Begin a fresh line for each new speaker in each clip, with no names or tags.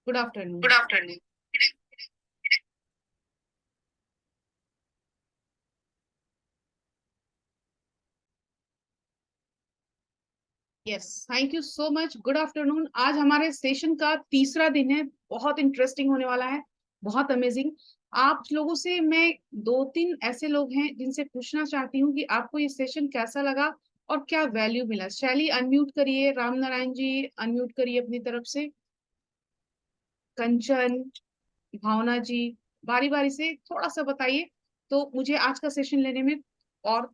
Good afternoon.
Good afternoon.
Yes, thank you so much. Good afternoon. आज हमारे session का तीसरा दिन है। बहुत इंटरेस्टिंग होने वाला है, बहुत अमेजिंग। आप लोगों से मैं दो तीन ऐसे लोग हैं जिनसे पूछना चाहती हूँ कि आपको ये सेशन कैसा लगा और क्या वैल्यू मिला। शैली अनम्यूट करिए, राम नारायण जी अनम्यूट करिए अपनी तरफ से, कंचन, भावना जी, बारी बारी से थोड़ा सा बताइए तो मुझे आज का सेशन लेने में और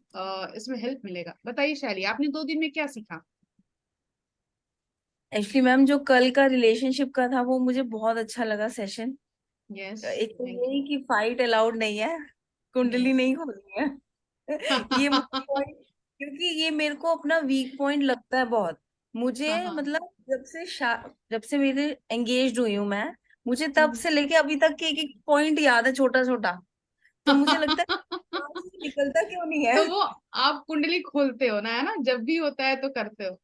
इसमें हेल्प मिलेगा। बताइए शैली, आपने 2 दिन में क्या सीखा?
एक्चुअली मैम, जो कल का रिलेशनशिप का था वो मुझे बहुत अच्छा लगा सेशन।
यस,
एक तो
थैंक
यही कि फाइट अलाउड नहीं है,
यू।
कुंडली
यस।
नहीं खोलनी है। ये पॉइंट, क्योंकि ये मेरे को अपना वीक पॉइंट लगता है बहुत।
हाँ
मुझे
हाँ।
मतलब जब से मेरे एंगेज हुई हूँ मैं, मुझे तब से लेके अभी तक के एक एक पॉइंट याद है, छोटा छोटा। तो मुझे लगता है दिमाग से निकलता क्यों नहीं है।
तो वो आप कुंडली खोलते हो ना, है ना, जब भी होता है तो करते हो।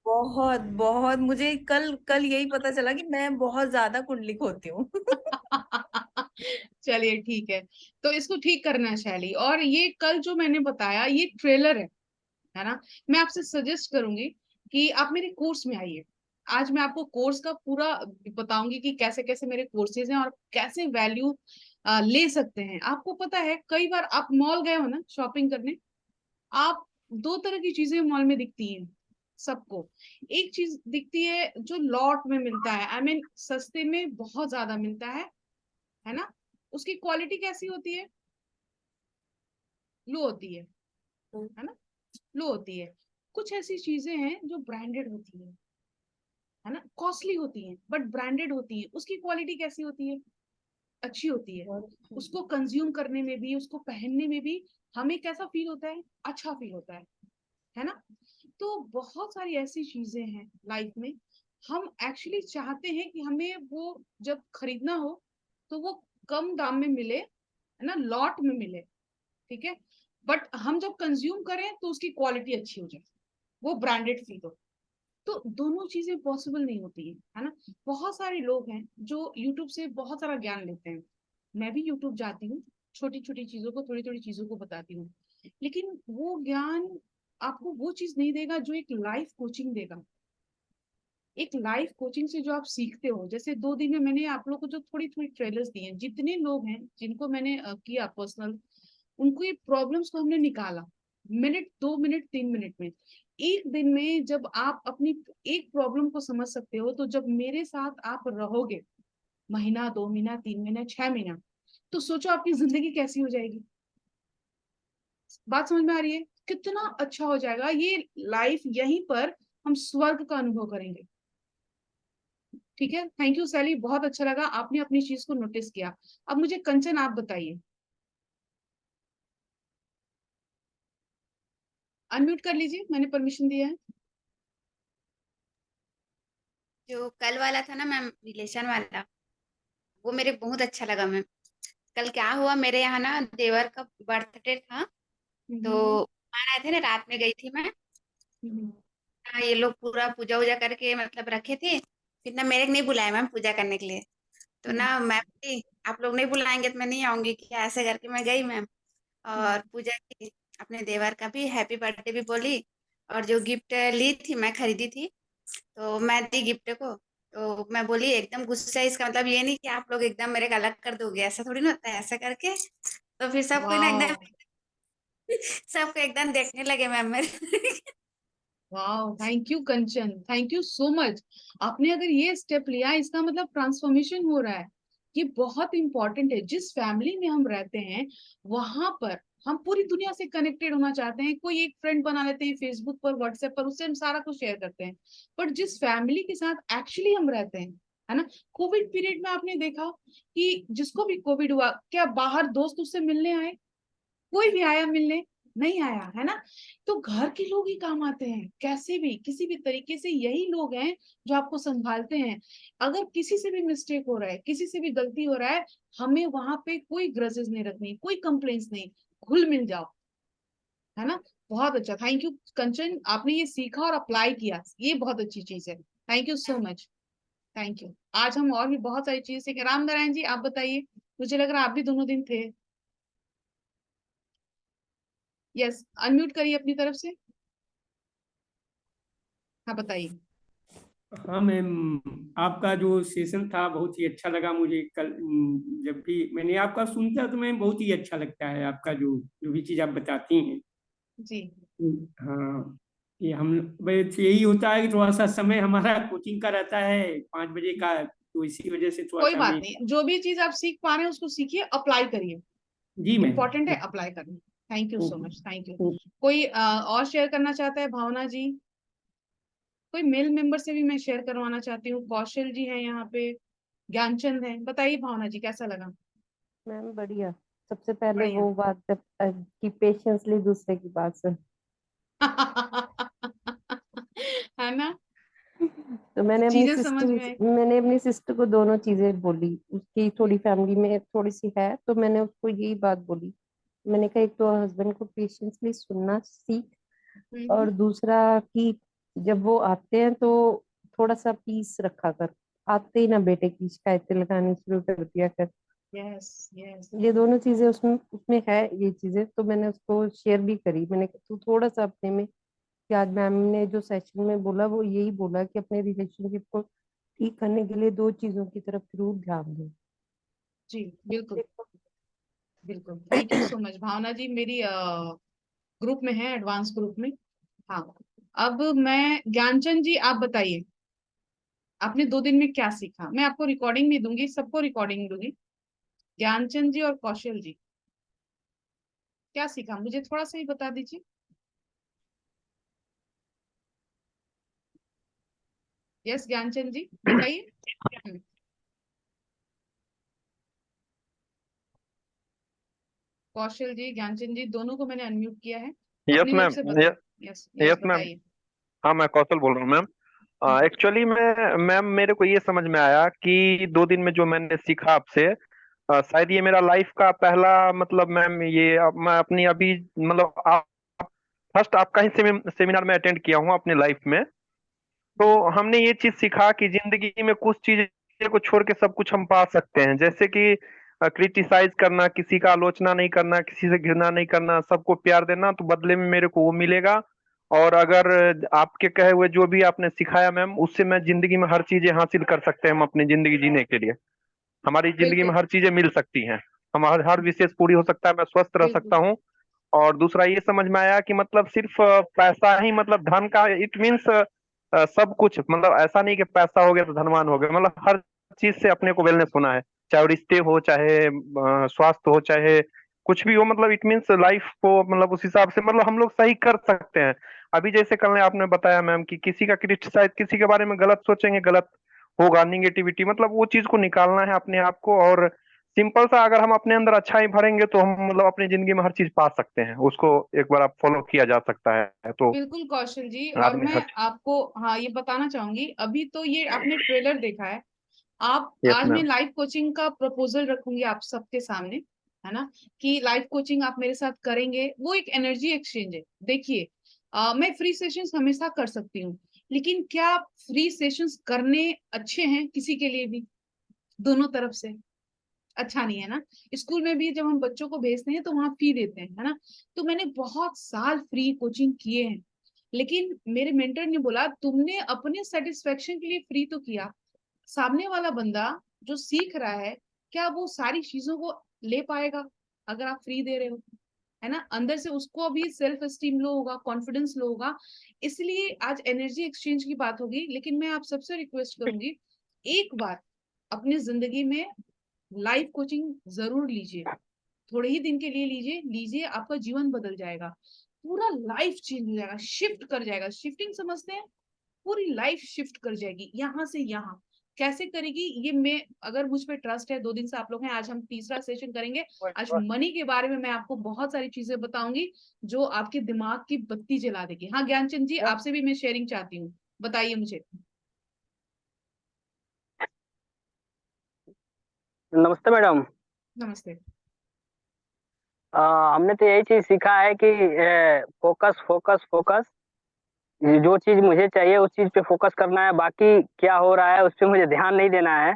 बहुत बहुत मुझे कल कल यही पता चला कि मैं बहुत ज्यादा कुंडली खोती हूँ।
चलिए ठीक है। तो इसको ठीक करना है शैली। और ये कल जो मैंने बताया ये ट्रेलर है ना। मैं आपसे सजेस्ट करूंगी कि आप मेरे कोर्स में आइए। आज मैं आपको कोर्स का पूरा बताऊंगी कि कैसे कैसे मेरे कोर्सेज हैं और कैसे वैल्यू ले सकते हैं। आपको पता है, कई बार आप मॉल गए हो ना शॉपिंग करने, आप दो तरह की चीजें मॉल में दिखती हैं सबको। एक चीज दिखती है जो लॉट में मिलता है, आई मीन सस्ते में बहुत ज्यादा मिलता है ना। उसकी क्वालिटी कैसी होती है? लो होती है ना, लो होती है। कुछ ऐसी चीजें हैं जो ब्रांडेड होती है ना, कॉस्टली होती हैं बट ब्रांडेड होती है। उसकी क्वालिटी कैसी होती है? अच्छी होती है। उसको कंज्यूम करने में भी, उसको पहनने में भी हमें कैसा फील होता है? अच्छा फील होता है ना। तो बहुत सारी ऐसी चीजें हैं लाइफ में, हम एक्चुअली चाहते हैं कि हमें वो जब खरीदना हो तो वो कम दाम में मिले, है ना, लॉट में मिले। ठीक है। बट हम जब कंज्यूम करें तो उसकी क्वालिटी अच्छी हो जाए, वो ब्रांडेड फील हो। तो दोनों चीजें पॉसिबल नहीं होती है ना। बहुत सारे लोग हैं जो यूट्यूब से बहुत सारा ज्ञान लेते हैं। मैं भी यूट्यूब जाती हूँ, छोटी छोटी चीजों को, थोड़ी थोड़ी चीजों को बताती हूँ। लेकिन वो ज्ञान आपको वो चीज नहीं देगा जो एक लाइफ कोचिंग देगा। एक लाइफ कोचिंग से जो आप सीखते हो, जैसे 2 दिन में मैंने आप लोग को जो थोड़ी थोड़ी ट्रेलर्स दिए हैं, जितने लोग हैं जिनको मैंने किया पर्सनल, उनको ये प्रॉब्लम्स को हमने निकाला। मिनट, 2 मिनट, 3 मिनट में, एक दिन में जब आप अपनी एक प्रॉब्लम को समझ सकते हो, तो जब मेरे साथ आप रहोगे महीना, 2 महीना, 3 महीना, 6 महीना, तो सोचो आपकी जिंदगी कैसी हो जाएगी। बात समझ में आ रही है? कितना अच्छा हो जाएगा ये लाइफ। यहीं पर हम स्वर्ग का अनुभव करेंगे। ठीक है, थैंक यू सैली, बहुत अच्छा लगा आपने अपनी चीज को नोटिस किया। अब मुझे कंचन आप बताइए, अनम्यूट कर लीजिए, मैंने परमिशन दिया है।
जो कल वाला था ना मैम, रिलेशन वाला, वो मेरे बहुत अच्छा लगा मैम। कल क्या हुआ, मेरे यहाँ ना देवर का बर्थडे था। तो
हम्म।
मेहमान आए थे ना, रात में गई थी मैं।
हम्म।
हाँ, ये लोग पूरा पूजा वूजा करके मतलब रखे थे। फिर ना मेरे को नहीं बुलाया मैम पूजा करने के लिए। तो
हम्म।
ना मैं बोली, आप लोग नहीं बुलाएंगे तो मैं नहीं आऊंगी क्या, ऐसे करके मैं गई मैम।
हम्म।
और पूजा की, अपने देवर का भी हैप्पी बर्थडे भी बोली। और जो गिफ्ट ली थी मैं, खरीदी थी, तो मैं दी गिफ्ट को। तो मैं बोली एकदम गुस्सा, इसका मतलब ये नहीं कि आप लोग एकदम मेरे को अलग कर दोगे, ऐसा थोड़ी ना होता है, ऐसा करके। तो फिर सबको ना एकदम,
वाह।
सबको एकदम देखने लगे मैम मेरे।
वाह, thank you Kanchan, thank you so much. आपने अगर ये स्टेप लिया, इसका मतलब ट्रांसफॉर्मेशन हो रहा है। ये बहुत इंपॉर्टेंट है। जिस फैमिली में हम रहते हैं वहां पर हम पूरी दुनिया से कनेक्टेड होना चाहते हैं। कोई एक फ्रेंड बना लेते हैं फेसबुक पर, व्हाट्सएप पर, उससे हम सारा कुछ शेयर करते हैं। बट जिस फैमिली के साथ एक्चुअली हम रहते हैं, है ना, कोविड पीरियड में आपने देखा कि जिसको भी कोविड हुआ, क्या बाहर दोस्त उससे मिलने आए? कोई भी आया मिलने? नहीं आया, है ना। तो घर के लोग ही काम आते हैं, कैसे भी किसी भी तरीके से यही लोग हैं जो आपको संभालते हैं। अगर किसी से भी मिस्टेक हो रहा है, किसी से भी गलती हो रहा है, हमें वहां पे कोई ग्रजेस नहीं रखनी, कोई कंप्लेंट्स नहीं, घुल मिल जाओ, है ना। बहुत अच्छा, थैंक यू कंचन, आपने ये सीखा और अप्लाई किया, ये बहुत अच्छी चीज है। Thank you so much. Thank you. आज हम और भी बहुत सारी चीजें सीखे। राम नारायण जी आप बताइए, मुझे लग रहा है आप भी दोनों दिन थे। यस, अनम्यूट करिए अपनी तरफ से। हाँ बताइए।
हाँ मैम, आपका जो सेशन था बहुत ही अच्छा लगा मुझे। कल जब भी मैंने आपका सुनता तो मैं बहुत ही अच्छा लगता है आपका जो जो भी चीज़ आप बताती हैं।
जी
हाँ, ये हम बस यही होता है कि थोड़ा सा समय हमारा कोचिंग का रहता है 5 बजे का, तो इसी वजह से थोड़ा
कोई
सा
बात
हमें।
नहीं, जो भी चीज आप सीख पा रहे हैं उसको सीखिए, अप्लाई करिए।
जी मैम।
इम्पोर्टेंट है अप्लाई करना। Thank you so
okay.
Much, thank you.
Okay.
कोई और शेयर करना चाहता है? भावना जी, कोई मेल मेंबर से भी मैं शेयर करवाना चाहती हूँ। कौशल जी है यहाँ पे, ज्ञानचंद है। बताइए भावना जी कैसा लगा?
मैम बढ़िया। सबसे पहले
बढ़िया।
वो बात कि पेशेंसली दूसरे की बात सुन।
है ना,
तो
चीजें समझ में आई।
मैंने अपनी सिस्टर को दोनों चीजें बोली। उसकी थोड़ी फैमिली में थोड़ी सी है, तो मैंने उसको यही बात बोली। मैंने कहा एक तो हस्बैंड को पेशेंसली सुनना सीख, और
हम्म।
दूसरा कि जब वो आते हैं तो थोड़ा सा पीस रखा कर। आते ही ना बेटे की शिकायतें लगानी शुरू कर दिया कर।
Yes yes.
ये दोनों चीजें उसमें उसमें है। ये चीजें तो मैंने उसको शेयर भी करी। मैंने कहा, तू थोड़ा सा अपने में, कि आज मैम ने जो सेशन में बोला वो यही बोला कि अपने रिलेशनशिप को ठीक करने के लिए दो चीजों की तरफ जरूर ध्यान दो।
जी बिल्कुल बिल्कुल। थैंक यू सो मच भावना जी, मेरी ग्रुप में है, एडवांस ग्रुप में। हाँ, अब मैं ज्ञानचंद जी आप बताइए, आपने 2 दिन में क्या सीखा? मैं आपको रिकॉर्डिंग भी दूंगी, सबको रिकॉर्डिंग दूंगी। ज्ञानचंद जी और कौशल जी, क्या सीखा मुझे थोड़ा सा ही बता दीजिए। यस ज्ञानचंद जी बताइए। हम्म, कौशल जी ज्ञानचंद जी दोनों को मैंने अनम्यूट किया है,
यस
अपनी तरफ
मैम।
से बता। Yes yes
yes ma'am.
बताइए।
हाँ, मैं कौशल बोल रहा हूँ मैम।
हम्म,
एक्चुअली मैं मैम, मेरे को ये समझ में आया कि 2 दिन में जो मैंने सीखा आपसे, शायद ये मेरा लाइफ का पहला, मतलब मैम ये मैं अपनी अभी, मतलब आप फर्स्ट आपका ही सेमिनार में अटेंड किया हूँ अपने लाइफ में। तो
जी
हमने ये चीज सीखा कि जिंदगी में कुछ चीजें को छोड़ के सब कुछ हम पा सकते हैं, जैसे कि क्रिटिसाइज करना, किसी का आलोचना नहीं करना, किसी से घृणा नहीं करना, सबको प्यार देना, तो बदले में मेरे को वो मिलेगा। और अगर आपके कहे हुए जो भी आपने सिखाया मैम, उससे मैं जिंदगी में हर चीजें हासिल कर सकते हैं हम अपनी जिंदगी जीने के लिए। हमारी जिंदगी में
बिल्कुल
हर चीजें मिल सकती हैं, हमारा हर विशेष पूरी हो सकता है, मैं स्वस्थ रह सकता
बिल्कुल
हूँ। और दूसरा ये समझ में आया कि मतलब सिर्फ पैसा ही, मतलब धन का इट मीन्स सब कुछ, मतलब ऐसा नहीं कि पैसा हो गया तो धनवान हो गया, मतलब हर चीज से अपने को वेलनेस होना है। चाहे वो रिश्ते हो, चाहे स्वास्थ्य हो, चाहे कुछ भी हो, मतलब इट मीन्स लाइफ को, मतलब उस हिसाब से मतलब हम लोग सही कर सकते हैं। अभी जैसे कल ने आपने बताया मैम कि किसी का क्रिटिसाइज, किसी के बारे में गलत सोचेंगे, गलत होगा, निगेटिविटी, मतलब वो चीज को निकालना है अपने आप को। और सिंपल सा अगर हम अपने अंदर अच्छाई भरेंगे तो हम मतलब अपनी जिंदगी में हर चीज पा सकते हैं, उसको एक बार आप फॉलो किया जा सकता है तो
बिल्कुल कौशल जी, और
आदमी
मैं
हर।
आपको हाँ ये बताना चाहूंगी, अभी तो ये आपने ट्रेलर देखा है। आप
यस
आज मैं
मैम।
लाइव कोचिंग का प्रपोजल रखूंगी आप सबके सामने, है ना, कि लाइव कोचिंग आप मेरे साथ करेंगे, वो एक एनर्जी एक्सचेंज है। देखिए मैं फ्री सेशंस हमेशा कर सकती हूँ, लेकिन क्या फ्री सेशंस करने अच्छे हैं किसी के लिए भी? दोनों तरफ से अच्छा नहीं है ना। स्कूल में भी जब हम बच्चों को भेजते हैं तो वहां फी देते हैं, है ना। तो मैंने बहुत साल फ्री कोचिंग किए हैं, लेकिन मेरे मेंटर ने बोला तुमने अपने सेटिस्फेक्शन के लिए फ्री तो किया, सामने वाला बंदा जो सीख रहा है, क्या वो सारी चीजों को ले पाएगा अगर आप फ्री दे रहे हो? है ना, अंदर से उसको भी सेल्फ एस्टीम लो होगा, कॉन्फिडेंस लो होगा। इसलिए आज एनर्जी एक्सचेंज की बात होगी, लेकिन मैं आप सबसे रिक्वेस्ट करूंगी, एक बार अपनी जिंदगी में लाइव कोचिंग जरूर लीजिए। थोड़े ही दिन के लिए लीजिए, लीजिए, आपका जीवन बदल जाएगा, पूरा लाइफ चेंज हो जाएगा, शिफ्ट कर जाएगा। शिफ्टिंग समझते हैं? पूरी लाइफ शिफ्ट कर जाएगी यहाँ से यहाँ। कैसे करेगी ये, मैं अगर मुझ पे ट्रस्ट है, 2 दिन से आप लोग हैं, आज हम तीसरा सेशन करेंगे। आज मनी के बारे में मैं आपको बहुत सारी चीजें बताऊंगी जो आपके दिमाग की बत्ती जला देगी। हाँ ज्ञानचंद जी आपसे भी मैं शेयरिंग चाहती हूँ, बताइए मुझे।
नमस्ते मैडम।
नमस्ते।
हमने तो यही चीज सीखा है कि फोकस फोकस फोकस। जो चीज मुझे चाहिए उस चीज पे फोकस करना है, बाकी क्या हो रहा है उस पे मुझे ध्यान नहीं देना है।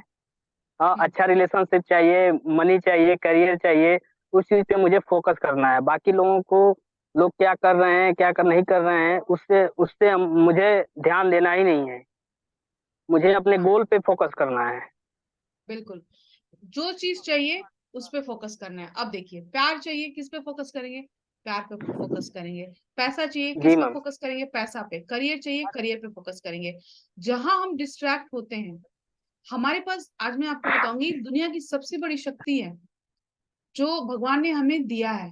हाँ, अच्छा रिलेशनशिप चाहिए, मनी चाहिए, करियर चाहिए, उस चीज पे मुझे फोकस करना है। बाकी लोगों को, लोग क्या कर रहे हैं क्या कर नहीं कर रहे हैं, उससे उससे मुझे ध्यान देना ही नहीं है। मुझे अपने
हाँ,
गोल पे फोकस करना है।
बिल्कुल। जो चीज चाहिए उस पे फोकस करना है। अब देखिए, प्यार चाहिए, किस पे फोकस करेंगे? प्यार पे फोकस करेंगे। पैसा चाहिए,
जी
किस पे
मैम।
फोकस करेंगे? पैसा पे। करियर चाहिए, करियर पे फोकस करेंगे। जहां हम डिस्ट्रैक्ट होते हैं, हमारे पास, आज मैं आपको बताऊंगी, दुनिया की सबसे बड़ी शक्ति है जो भगवान ने हमें दिया है।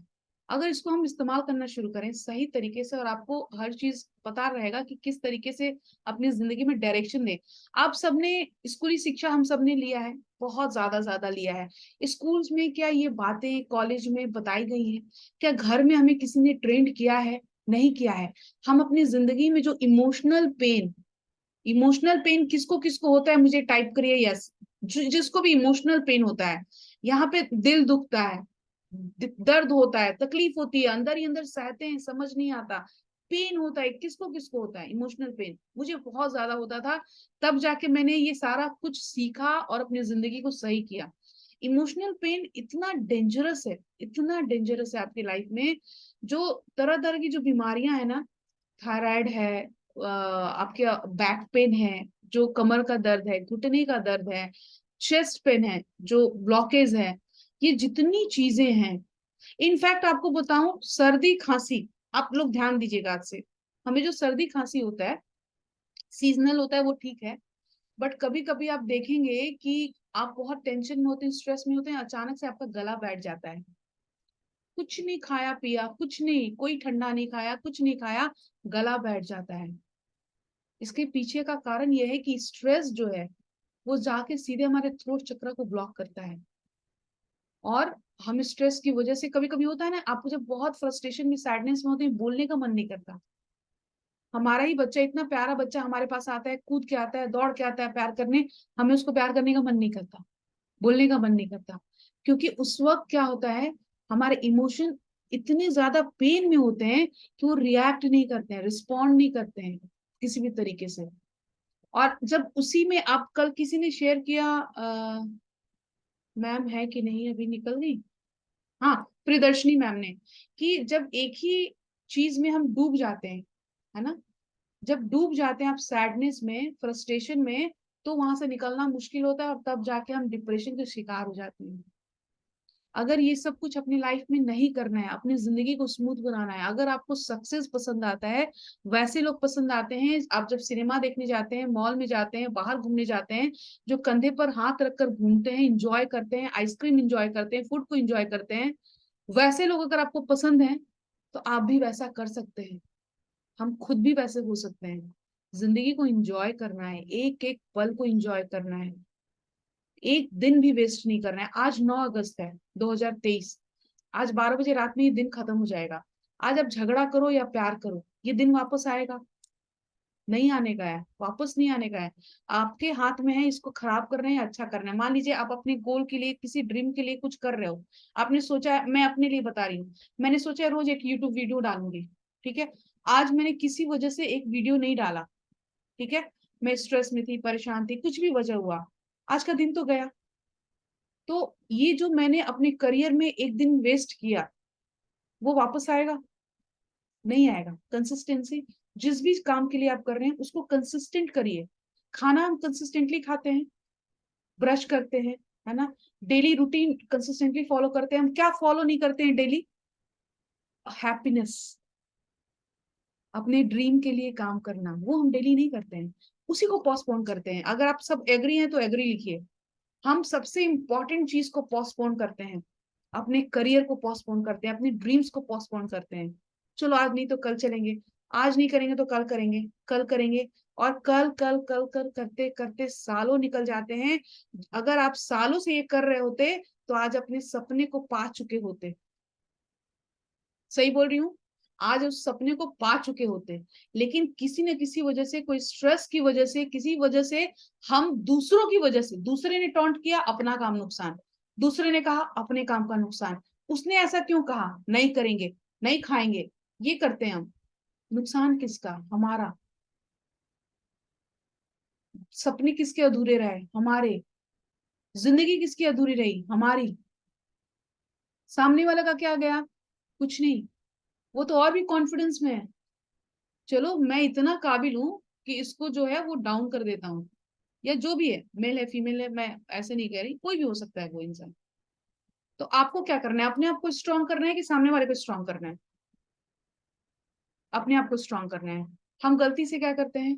अगर इसको हम इस्तेमाल करना शुरू करें सही तरीके से, और आपको हर चीज पता रहेगा कि किस तरीके से अपनी जिंदगी में डायरेक्शन दे। आप सबने स्कूली शिक्षा, हम सबने लिया है, बहुत ज्यादा लिया है। स्कूल्स में क्या ये बातें कॉलेज में बताई गई हैं? क्या घर में हमें किसी ने ट्रेंड किया है? नहीं किया है। हम अपनी जिंदगी में जो इमोशनल पेन किसको किसको होता है, मुझे टाइप करिए यस। जिसको भी इमोशनल पेन होता है, यहाँ पे दिल दुखता है, दर्द होता है, तकलीफ होती है, अंदर ही अंदर सहते हैं, समझ नहीं आता। पेन होता है, किसको किसको होता है इमोशनल पेन? मुझे बहुत ज्यादा होता था। तब जाके मैंने ये सारा कुछ सीखा और अपनी जिंदगी को सही किया। इमोशनल पेन इतना डेंजरस है, इतना डेंजरस है आपकी लाइफ में। जो तरह तरह की जो बीमारियां है ना, थायराइड है, आपके बैक पेन है, जो कमर का दर्द है, घुटने का दर्द है, चेस्ट पेन है, जो ब्लॉकेज है, ये जितनी चीजें हैं। इनफैक्ट आपको बताऊं, सर्दी खांसी, आप लोग ध्यान दीजिएगा आज से। हमें जो सर्दी खांसी होता है, सीजनल होता है, वो ठीक है। बट कभी कभी आप देखेंगे कि आप बहुत टेंशन में होते हैं, स्ट्रेस में होते हैं, अचानक से आपका गला बैठ जाता है। कुछ नहीं खाया पिया, कुछ नहीं, कोई ठंडा नहीं खाया, कुछ नहीं खाया, गला बैठ जाता है। इसके पीछे का कारण यह है कि स्ट्रेस जो है वो जाके सीधे हमारे थ्रोट चक्र को ब्लॉक करता है। और हम स्ट्रेस की वजह से, कभी कभी होता है ना, आपको जब बहुत फ्रस्ट्रेशन में, सैडनेस में होते हैं, बोलने का मन नहीं करता। हमारा ही बच्चा, इतना प्यारा बच्चा हमारे पास आता है, कूद के आता है, दौड़ के आता है प्यार करने, हमें उसको प्यार करने का मन नहीं करता, बोलने का मन नहीं करता। क्योंकि उस वक्त क्या होता है, हमारे इमोशन इतने ज्यादा पेन में होते हैं कि वो रिएक्ट नहीं करते हैं, रिस्पॉन्ड नहीं करते हैं किसी भी तरीके से। और जब उसी में, आप कल किसी ने शेयर किया, मैम है कि नहीं, अभी निकल गई, हाँ, प्रियदर्शनी मैम ने, कि जब एक ही चीज में हम डूब जाते हैं, है ना, जब डूब जाते हैं आप सैडनेस में, फ्रस्ट्रेशन में, तो वहां से निकलना मुश्किल होता है, और तब जाके हम डिप्रेशन के शिकार हो जाते हैं। अगर ये सब कुछ अपनी लाइफ में नहीं करना है, अपनी जिंदगी को स्मूथ बनाना है, अगर आपको सक्सेस पसंद आता है, वैसे लोग पसंद आते हैं, आप जब सिनेमा देखने जाते हैं, मॉल में जाते हैं, बाहर घूमने जाते हैं, जो कंधे पर हाथ रखकर घूमते हैं, इंजॉय करते हैं, आइसक्रीम इंजॉय करते हैं, फूड को इंजॉय करते हैं, वैसे लोग अगर आपको पसंद है, तो आप भी वैसा कर सकते हैं। हम खुद भी वैसे हो सकते हैं। जिंदगी को इंजॉय करना है, एक एक पल को इंजॉय करना है, एक दिन भी वेस्ट नहीं करना है। आज 9 अगस्त है 2023। आज 12 बजे रात में ये दिन खत्म हो जाएगा। आज आप झगड़ा करो या प्यार करो, ये दिन वापस आएगा? नहीं आने का है, वापस नहीं आने का है। आपके हाथ में है इसको खराब करना है या अच्छा करना है। मान लीजिए आप अपने गोल के लिए, किसी ड्रीम के लिए कुछ कर रहे हो, आपने सोचा है, मैं अपने लिए बता रही हूँ, मैंने सोचा है रोज एक यूट्यूब वीडियो डालूंगी, ठीक है। आज मैंने किसी वजह से एक वीडियो नहीं डाला, ठीक है, मैं स्ट्रेस में थी, परेशान थी, कुछ भी वजह हुआ, आज का दिन तो गया। तो ये जो मैंने अपने करियर में एक दिन वेस्ट किया, वो वापस आएगा? नहीं आएगा। कंसिस्टेंसी, जिस भी काम के लिए आप कर रहे हैं उसको कंसिस्टेंट करिए। खाना हम कंसिस्टेंटली खाते हैं, ब्रश करते हैं, है ना, डेली रूटीन कंसिस्टेंटली फॉलो करते हैं। हम क्या फॉलो नहीं करते हैं डेली? हैप्पीनेस, अपने ड्रीम के लिए काम करना, वो हम डेली नहीं करते हैं, उसी को पोस्टपोन करते हैं। अगर आप सब एग्री हैं तो एग्री लिखिए। हम सबसे इंपॉर्टेंट चीज को पोस्टपोन करते हैं, अपने करियर को पोस्टपोन करते हैं, अपने ड्रीम्स को पोस्टपोन करते हैं। चलो आज नहीं तो कल चलेंगे, आज नहीं करेंगे तो कल करेंगे, कल करेंगे, और कल कल कल कल करते करते सालों निकल जाते हैं। अगर आप सालों से ये कर रहे होते तो आज अपने सपने को पा चुके होते। सही बोल रही हूँ? आज उस सपने को पा चुके होते। लेकिन किसी न किसी वजह से, कोई स्ट्रेस की वजह से, किसी वजह से, हम दूसरों की वजह से, दूसरे ने टॉन्ट किया, अपना काम नुकसान, दूसरे ने कहा, अपने काम का नुकसान, उसने ऐसा क्यों कहा, नहीं करेंगे, नहीं खाएंगे, ये करते हैं हम। नुकसान किसका? हमारा। सपने किसके अधूरे रहे? हमारे। जिंदगी किसकी अधूरी रही? हमारी। सामने वाला का क्या गया? कुछ नहीं। वो तो और भी कॉन्फिडेंस में है, चलो मैं इतना काबिल हूं कि इसको जो है वो डाउन कर देता हूँ, या जो भी है, मेल है फीमेल है, मैं ऐसे नहीं कह रही, कोई भी हो सकता है वो इंसान। तो आपको क्या करना है? अपने आप को स्ट्रांग करना है कि सामने वाले को स्ट्रांग करना है? अपने आप को स्ट्रांग करना है। हम गलती से क्या करते हैं?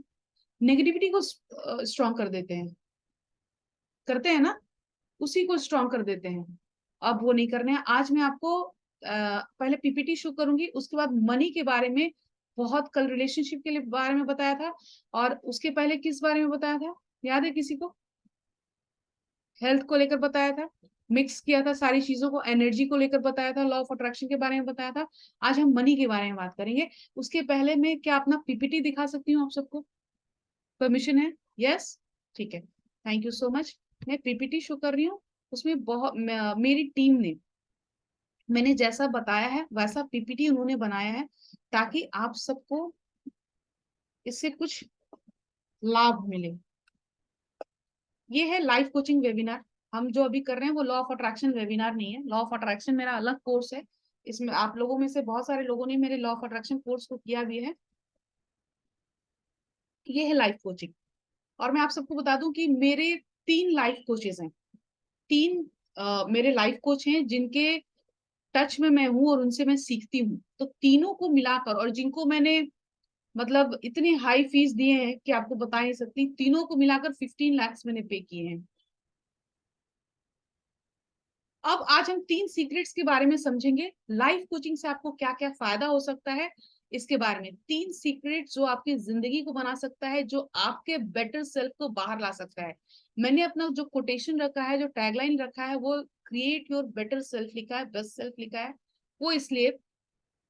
नेगेटिविटी को स्ट्रांग कर देते हैं, करते हैं ना, उसी को स्ट्रांग कर देते हैं। अब वो नहीं करना है। आज मैं आपको पहले पीपीटी शो करूंगी, उसके बाद मनी के बारे में, बहुत कल रिलेशनशिप के लिए बारे में बताया था, और उसके पहले किस बारे में बताया था, याद है किसी को? हेल्थ को लेकर बताया था, मिक्स किया था सारी चीजों को, एनर्जी को लेकर बताया था, लॉ ऑफ अट्रैक्शन के बारे में बताया था। आज हम मनी के बारे में बात करेंगे। उसके पहले मैं क्या अपना पीपीटी दिखा सकती हूँ आप सबको? परमिशन है? यस, ठीक है, थैंक यू सो मच। मैं पीपीटी शो कर रही हूँ, उसमें बहुत मेरी टीम ने, मैंने जैसा बताया है वैसा पीपीटी उन्होंने बनाया है, ताकि आप सबको इससे कुछ लाभ मिले। ये है लाइफ कोचिंग वेबिनार। हम जो अभी कर रहे हैं वो लॉ ऑफ अट्रैक्शन वेबिनार नहीं है। लॉ ऑफ अट्रैक्शन मेरा अलग कोर्स है। इसमें आप लोगों में से बहुत सारे लोगों ने मेरे लॉ ऑफ अट्रैक्शन कोर्स को किया भी है। ये है लाइफ कोचिंग। और मैं आप सबको बता दूं कि मेरे 3 लाइफ कोचेज हैं। 3 मेरे लाइफ कोच हैं जिनके टच में मैं हूं और उनसे मैं सीखती हूँ। तो तीनों को मिलाकर, और जिनको मैंने मतलब इतनी हाई फीस दिए हैं कि आपको बता नहीं सकती, तीनों को मिलाकर 15 लाख मैंने पे किए हैं। अब आज हम 3 सीक्रेट्स के बारे में समझेंगे, लाइफ कोचिंग से आपको क्या क्या फायदा हो सकता है, इसके बारे में 3 सीक्रेट जो आपकी जिंदगी को बना सकता है, जो आपके बेटर सेल्फ को बाहर ला सकता है। मैंने अपना जो कोटेशन रखा है, जो टैगलाइन रखा है, वो क्रिएट योर बेटर सेल्फ लिखा है, बेस्ट सेल्फ लिखा है। वो इसलिए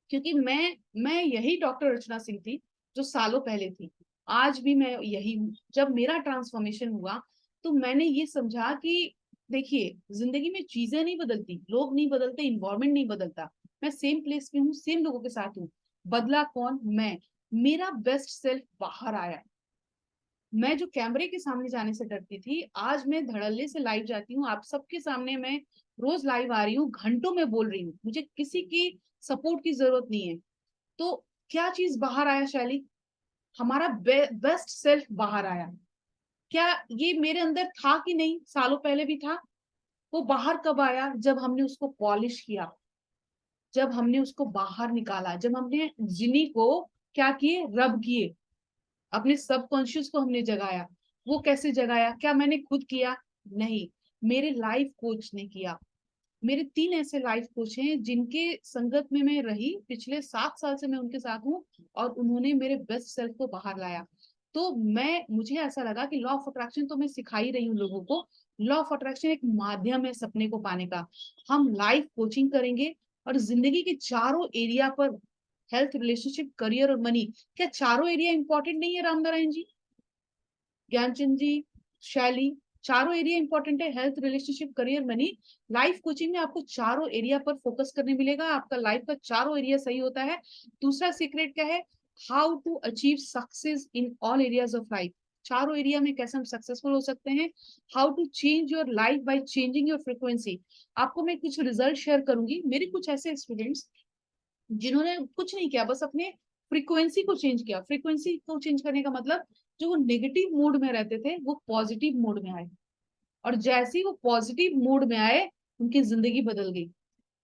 क्योंकि मैं यही डॉक्टर रचना सिंह थी जो सालों पहले थी, आज भी मैं यही हूँ। जब मेरा ट्रांसफॉर्मेशन हुआ तो मैंने ये समझा कि देखिए, जिंदगी में चीजें नहीं बदलती, लोग नहीं बदलते, इन्वायरमेंट नहीं बदलता, मैं सेम प्लेस पे हूँ, सेम लोगों के साथ हूँ। बदला कौन? मैं। मेरा बेस्ट सेल्फ बाहर आया। मैं जो कैमरे के सामने जाने से डरती थी, आज मैं धड़ल्ले से लाइव जाती हूँ, आप सबके सामने मैं रोज लाइव आ रही हूँ, घंटों में बोल रही हूँ, मुझे किसी की सपोर्ट की जरूरत नहीं है। तो क्या चीज बाहर आया शैली? हमारा बेस्ट सेल्फ बाहर आया। क्या ये मेरे अंदर था कि नहीं? सालों पहले भी था। वो बाहर कब आया? जब हमने उसको पॉलिश किया, जब हमने उसको बाहर निकाला, जब हमने जिनी को क्या किए? रब किए, अपने सबकॉन्शियस को हमने जगाया। वो कैसे जगाया? क्या मैंने खुद किया? नहीं, मेरे लाइफ कोच ने किया। मेरे 3 ऐसे लाइफ कोच हैं जिनके संगत में मैं रही, पिछले 7 साल से मैं उनके साथ हूँ, और उन्होंने मेरे बेस्ट सेल्फ को बाहर लाया। तो मुझे ऐसा लगा कि लॉ ऑफ अट्रैक्शन तो मैं सिखा ही रही हूँ लोगों को, लॉ ऑफ अट्रैक्शन एक माध्यम है सपने को पाने का। हम लाइफ कोचिंग करेंगे और जिंदगी के चारों एरिया पर, हेल्थ, रिलेशनशिप, करियर और मनी, क्या चारों एरिया इंपॉर्टेंट नहीं है राम नारायण जी, ज्ञानचंद जी, शैली? चारों एरिया इंपॉर्टेंट है, health, relationship, career, money. Life coaching में आपको चारों एरिया पर फोकस करने मिलेगा, आपका लाइफ का चारों एरिया सही होता है। दूसरा सीक्रेट क्या है? How to achieve success in all areas of life. चारों एरिया में कैसे हम सक्सेसफुल हो सकते हैं। How to change your life by changing your frequency. आपको मैं कुछ रिजल्ट शेयर करूंगी, मेरे कुछ ऐसे स्टूडेंट्स जिन्होंने कुछ नहीं किया, बस अपने फ्रीक्वेंसी को चेंज किया। फ्रीक्वेंसी को चेंज करने का मतलब, जो वो नेगेटिव मूड में रहते थे वो पॉजिटिव मूड में आए, और जैसे ही वो पॉजिटिव मूड में आए उनकी जिंदगी बदल गई।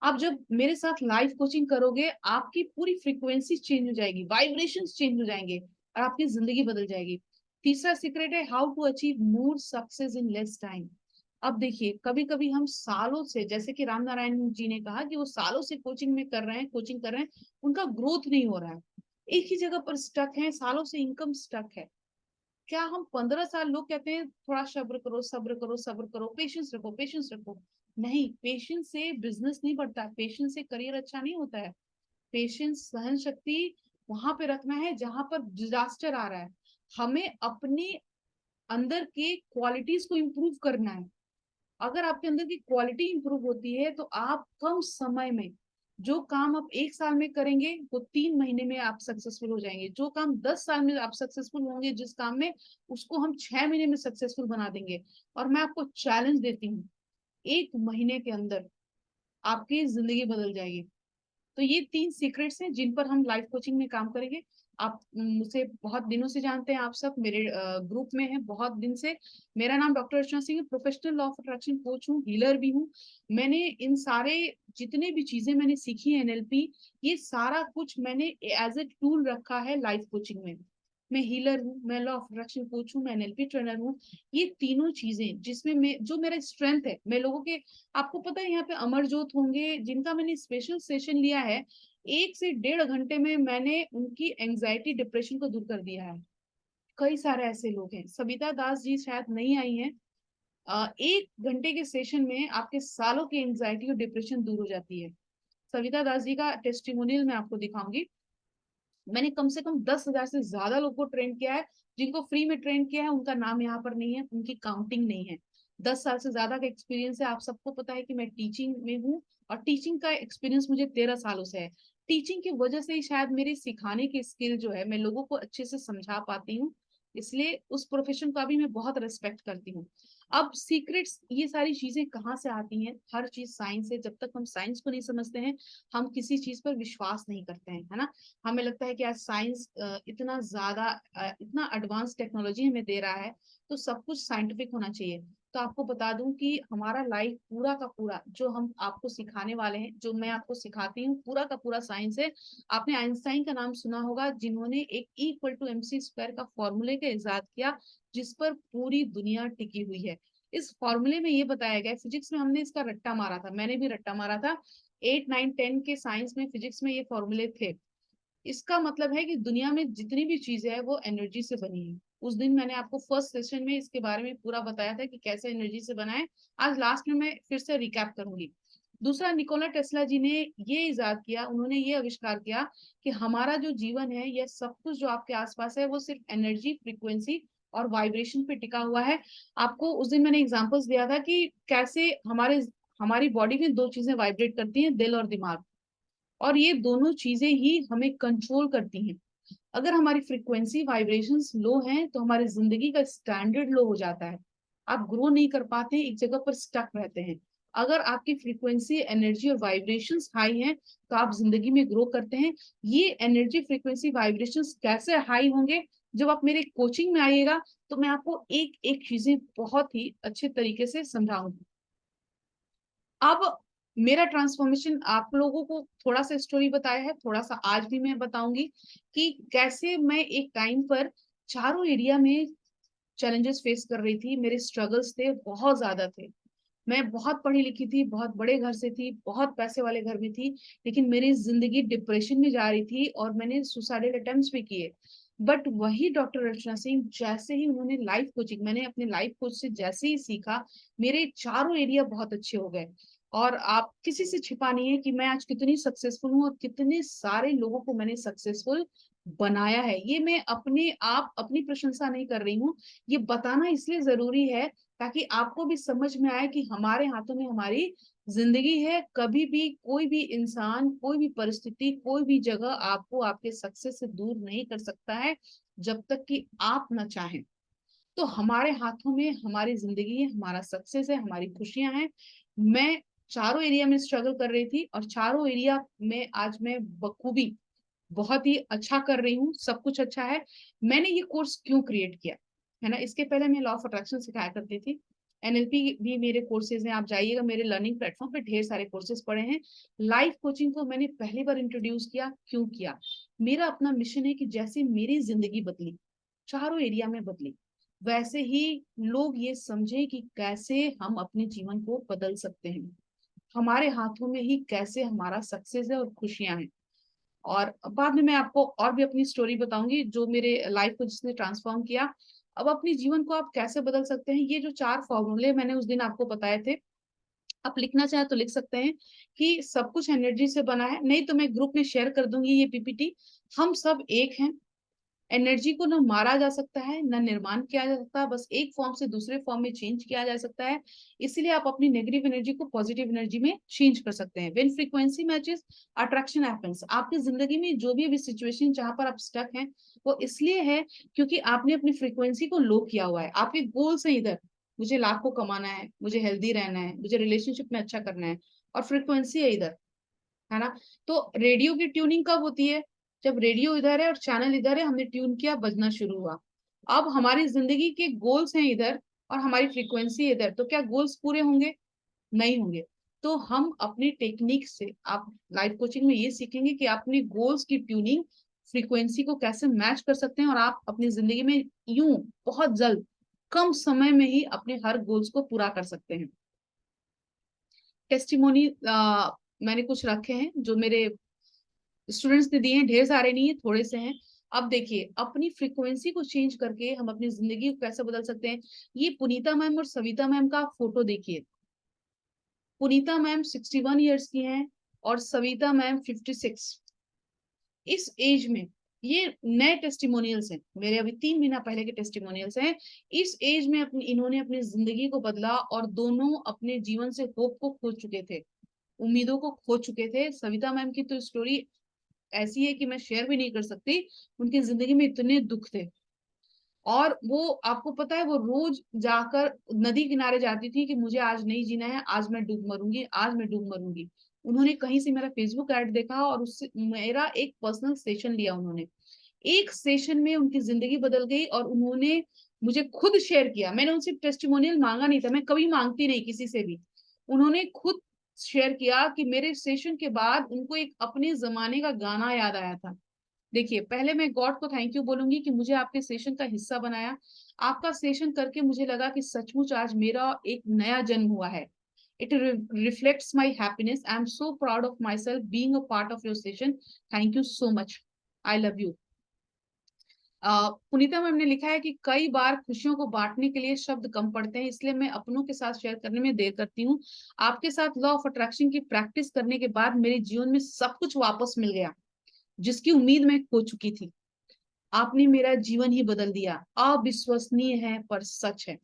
आप जब मेरे साथ लाइव कोचिंग करोगे, आपकी पूरी फ्रीक्वेंसी चेंज हो जाएगी, वाइब्रेशंस चेंज हो जाएंगे, और आपकी जिंदगी बदल जाएगी। तीसरा सीक्रेट है how to achieve more success in less time. अब देखिए, कभी कभी हम सालों से, जैसे कि राम नारायण जी ने कहा कि वो सालों से कोचिंग में कर रहे हैं, कोचिंग कर रहे हैं, उनका ग्रोथ नहीं हो रहा है, एक ही जगह पर स्टक है, सालों से इनकम स्टक है। क्या हम 15 साल, लोग कहते हैं थोड़ा सब्र करो, सब्र करो, सब्र करो, पेशेंस रखो, पेशेंस रखो। नहीं, पेशेंस से बिजनेस नहीं बढ़ता, पेशेंस से करियर अच्छा नहीं होता है। पेशेंस, सहन शक्ति वहां पे रखना है जहां पर डिजास्टर आ रहा है। हमें अपने अंदर के क्वालिटीज को इम्प्रूव करना है। अगर आपके अंदर की क्वालिटी इंप्रूव होती है तो आप कम समय में जो काम आप 1 साल में करेंगे वो 3 महीने में आप सक्सेसफुल हो जाएंगे। जो काम 10 साल में आप सक्सेसफुल होंगे जिस काम में, उसको हम 6 महीने में सक्सेसफुल बना देंगे। और मैं आपको चैलेंज देती हूँ, 1 महीने के अंदर आपकी जिंदगी बदल जाएगी। तो ये 3 सीक्रेट्स हैं जिन पर हम लाइफ कोचिंग में काम करेंगे। आप मुझे बहुत दिनों से जानते हैं, आप सब मेरे ग्रुप में हैं बहुत दिन से। मेरा नाम डॉक्टर अर्चना सिंह है, professional law of attraction coach हूँ, हीलर भी हूँ। मैंने इन सारे जितने भी चीजें मैंने सीखी है एनएलपी, ये सारा कुछ मैंने एज ए टूल रखा है लाइफ कोचिंग में। मैं हीलर हूँ, मैं लॉ ऑफ अट्रैक्शन कोच हूँ, मैं एनएलपी ट्रेनर हूँ। ये तीनों चीजें जिसमें मैं, जो मेरा स्ट्रेंथ है, मैं लोगों के, आपको पता है यहाँ पे अमरजोत होंगे जिनका मैंने स्पेशल सेशन लिया है, 1 से 1.5 घंटे में मैंने उनकी एंजाइटी डिप्रेशन को दूर कर दिया है। कई सारे ऐसे लोग हैं, सविता दास जी शायद नहीं आई हैं। 1 घंटे के सेशन में आपके सालों की एंजाइटी और डिप्रेशन दूर हो जाती है। सविता दास जी का टेस्टिमोनियल मैं आपको दिखाऊंगी। मैंने कम से कम 10,000 से ज्यादा लोगों को ट्रेन किया है। जिनको फ्री में ट्रेन किया है उनका नाम यहाँ पर नहीं है, उनकी काउंटिंग नहीं है। 10 साल से ज्यादा का एक्सपीरियंस है। आप सबको पता है कि मैं टीचिंग में हूँ, और टीचिंग का एक्सपीरियंस मुझे 13 सालों से है। टीचिंग की वजह से ही शायद मेरी सिखाने की स्किल जो है, मैं लोगों को अच्छे से समझा पाती हूँ। इसलिए उस प्रोफेशन का भी मैं बहुत रिस्पेक्ट करती हूँ। अब सीक्रेट्स, ये सारी चीजें कहाँ से आती हैं? हर चीज साइंस है। जब तक हम साइंस को नहीं समझते हैं, हम किसी चीज पर विश्वास नहीं करते हैं, है ना। हमें लगता है कि आज साइंस इतना ज्यादा इतना एडवांस टेक्नोलॉजी हमें दे रहा है, तो सब कुछ साइंटिफिक होना चाहिए। तो आपको बता दूं कि हमारा लाइफ पूरा का पूरा, जो हम आपको सिखाने वाले हैं, जो मैं आपको सिखाती हूँ, पूरा का पूरा साइंस है। आपने आइंस्टाइन का नाम सुना होगा, जिन्होंने एक E=mc² का फॉर्मूले का इजाद किया, जिस पर पूरी दुनिया टिकी हुई है। इस फॉर्मूले में ये बताया गया, फिजिक्स में हमने इसका रट्टा मारा था, मैंने भी रट्टा मारा था। 8, 9, 10 के साइंस में, फिजिक्स में ये फॉर्मूले थे। इसका मतलब है कि दुनिया में जितनी भी चीजें है वो एनर्जी से बनी है। उस दिन मैंने आपको फर्स्ट सेशन में इसके बारे में पूरा बताया था कि कैसे एनर्जी से बना है। आज लास्ट में मैं फिर से रिकैप करूंगी। दूसरा, निकोला टेस्ला जी ने ये इजाद किया, उन्होंने ये आविष्कार किया कि हमारा जो जीवन है, यह सब कुछ जो आपके आसपास है, वो सिर्फ एनर्जी, फ्रीक्वेंसी और वाइब्रेशन पे टिका हुआ है। आपको उस दिन मैंने एग्जांपल्स दिया था कि कैसे हमारी बॉडी में 2 चीजें वाइब्रेट करती हैं, दिल और दिमाग। और ये दोनों चीजें ही हमें कंट्रोल करती हैं। अगर हमारी फ्रीक्वेंसी वाइब्रेशंस लो हैं, तो हमारी जिंदगी का स्टैंडर्ड लो हो जाता है। आप ग्रो नहीं कर पाते, एक जगह पर स्टक रहते हैं। अगर आपकी फ्रीक्वेंसी, एनर्जी और वाइब्रेशंस हाई हैं, तो आप जिंदगी में ग्रो करते हैं। ये एनर्जी, फ्रीक्वेंसी, वाइब्रेशंस कैसे हाई होंगे? जब आप मेरे कोचिंग में आइएगा, तो मैं आपको एक एक चीजें बहुत ही अच्छे तरीके से समझाऊंगी। अब मेरा ट्रांसफॉर्मेशन आप लोगों को थोड़ा सा स्टोरी बताया है, थोड़ा सा आज भी मैं बताऊंगी कि कैसे मैं एक टाइम पर चारों एरिया में चैलेंजेस फेस कर रही थी। मेरे स्ट्रगल्स थे, बहुत ज्यादा थे। मैं बहुत पढ़ी लिखी थी, बहुत बड़े घर से थी, बहुत पैसे वाले घर में थी, लेकिन मेरी जिंदगी डिप्रेशन में जा रही थी और मैंने सुसाइडल अटेम्प्ट्स भी किए। बट वही डॉक्टर अर्चना सिंह, जैसे ही उन्होंने लाइफ कोचिंग, मैंने अपने लाइफ कोच से जैसे ही सीखा, मेरे चारों एरिया बहुत अच्छे हो गए। और आप किसी से छिपा नहीं है कि मैं आज कितनी सक्सेसफुल हूँ और कितने सारे लोगों को मैंने सक्सेसफुल बनाया है। ये मैं अपने आप अपनी प्रशंसा नहीं कर रही हूँ, ये बताना इसलिए जरूरी है ताकि आपको भी समझ में आए कि हमारे हाथों में हमारी जिंदगी है। कभी भी कोई भी इंसान, कोई भी परिस्थिति, कोई भी जगह आपको आपके सक्सेस से दूर नहीं कर सकता है, जब तक कि आप ना चाहें। तो हमारे हाथों में हमारी जिंदगी है, हमारा सक्सेस है, हमारी खुशियां हैं। मैं चारों एरिया में स्ट्रगल कर रही थी, और चारों एरिया में आज मैं बखूबी बहुत ही अच्छा कर रही हूँ, सब कुछ अच्छा है। मैंने ये कोर्स क्यों क्रिएट किया, है ना। इसके पहले मैं लॉ ऑफ अट्रैक्शन सिखाया करती थी, एनएलपी भी मेरे कोर्सेज हैं। आप जाइएगा मेरे लर्निंग प्लेटफॉर्म पे, ढेर सारे कोर्सेज पड़े हैं। लाइफ कोचिंग को मैंने पहली बार इंट्रोड्यूस किया, क्यों किया? मेरा अपना मिशन है कि जैसे मेरी जिंदगी बदली, चारों एरिया में बदली, वैसे ही लोग ये समझे कि कैसे हम अपने जीवन को बदल सकते हैं। हमारे हाथों में ही कैसे हमारा सक्सेस है और खुशियां हैं। और बाद में मैं आपको और भी अपनी स्टोरी बताऊंगी, जो मेरे लाइफ को जिसने ट्रांसफॉर्म किया। अब अपने जीवन को आप कैसे बदल सकते हैं, ये जो 4 फॉर्मूले मैंने उस दिन आपको बताए थे, आप लिखना चाहे तो लिख सकते हैं कि सब कुछ एनर्जी से बना है। नहीं तो मैं ग्रुप में शेयर कर दूंगी ये पीपीटी। हम सब एक हैं, एनर्जी को ना मारा जा सकता है, ना निर्माण किया जा सकता, बस एक फॉर्म से दूसरे फॉर्म में चेंज किया जा सकता है। इसलिए आप अपनी नेगेटिव एनर्जी को पॉजिटिव एनर्जी में चेंज कर सकते हैं। When frequency matches, attraction happens. आपकी जिंदगी में जो भी अभी सिचुएशन जहां पर आप स्टक हैं, वो इसलिए है क्योंकि आपने अपनी फ्रीक्वेंसी को लो किया हुआ है। आपके गोल्स हैं इधर, मुझे लाखों कमाना है, मुझे हेल्दी रहना है, मुझे रिलेशनशिप में अच्छा करना है, और फ्रीक्वेंसी है इधर, है ना। तो रेडियो की ट्यूनिंग कब होती है? जब रेडियो इधर है और चैनल इधर है, हमने ट्यून किया, बजना शुरू हुआ। अब हमारी जिंदगी के गोल्स हैं इधर और हमारी फ्रीक्वेंसी इधर, तो क्या गोल्स पूरे होंगे? नहीं होंगे। तो हम अपनी टेक्निक से, आप लाइफ कोचिंग में ये सीखेंगे कि आप अपनी गोल्स की ट्यूनिंग, फ्रीक्वेंसी को कैसे मैच कर सकते हैं, और आप अपनी जिंदगी में यूं बहुत जल्द, कम समय में ही अपने हर गोल्स को पूरा कर सकते हैं। टेस्टिमोनी मैंने कुछ रखे हैं जो मेरे स्टूडेंट्स ने दिए हैं, ढेर सारे नहीं है, थोड़े से हैं। अब देखिए, अपनी फ्रीक्वेंसी को चेंज करके हम अपनी जिंदगी को कैसे बदल सकते हैं। ये पुनीता मैम और सविता मैम का फोटो देखिए। पुनीता मैम 61 ईयर्स की हैं और सविता मैम 56। इस एज में ये नए टेस्टिमोनियल्स हैं, मेरे अभी 3 महीना पहले के टेस्टिमोनियल्स हैं। इस एज में इन्होंने अपनी जिंदगी को बदला, और दोनों अपने जीवन से होप को खो चुके थे, उम्मीदों को खो चुके थे। सविता मैम की तो स्टोरी ऐसी है कि मैं शेयर भी नहीं कर सकती। उनकी जिंदगी में इतने दुख थे, और वो, आपको पता है, वो रोज जाकर नदी किनारे जाती थी कि मुझे आज नहीं जीना है, आज मैं डूब मरूंगी, आज मैं डूब मरूंगी। उन्होंने कहीं से मेरा फेसबुक ऐड देखा और उससे मेरा एक पर्सनल सेशन लिया। उन्होंने एक सेशन में उनकी जिंदगी बदल गई, और उन्होंने मुझे खुद शेयर किया। मैंने उनसे टेस्टिमोनियल मांगा नहीं था, मैं कभी मांगती नहीं किसी से भी। उन्होंने खुद शेयर किया कि मेरे सेशन के बाद उनको एक अपने जमाने का गाना याद आया था। देखिए, पहले मैं गॉड को थैंक यू बोलूंगी कि मुझे आपके सेशन का हिस्सा बनाया। आपका सेशन करके मुझे लगा कि सचमुच आज मेरा एक नया जन्म हुआ है। It reflects my happiness. I am so proud of my self being a part of your session. Thank you so much. I love you. Punita ma'am ने लिखा है कि कई बार खुशियों को बांटने के लिए शब्द कम पड़ते हैं, इसलिए मैं अपनों के साथ शेयर करने में देर करती हूँ। आपके साथ लॉ ऑफ अट्रैक्शन की प्रैक्टिस करने के बाद मेरे जीवन में सब कुछ वापस मिल गया, जिसकी उम्मीद मैं खो चुकी थी। आपने मेरा जीवन ही बदल दिया। अविश्वसनीय है पर सच है।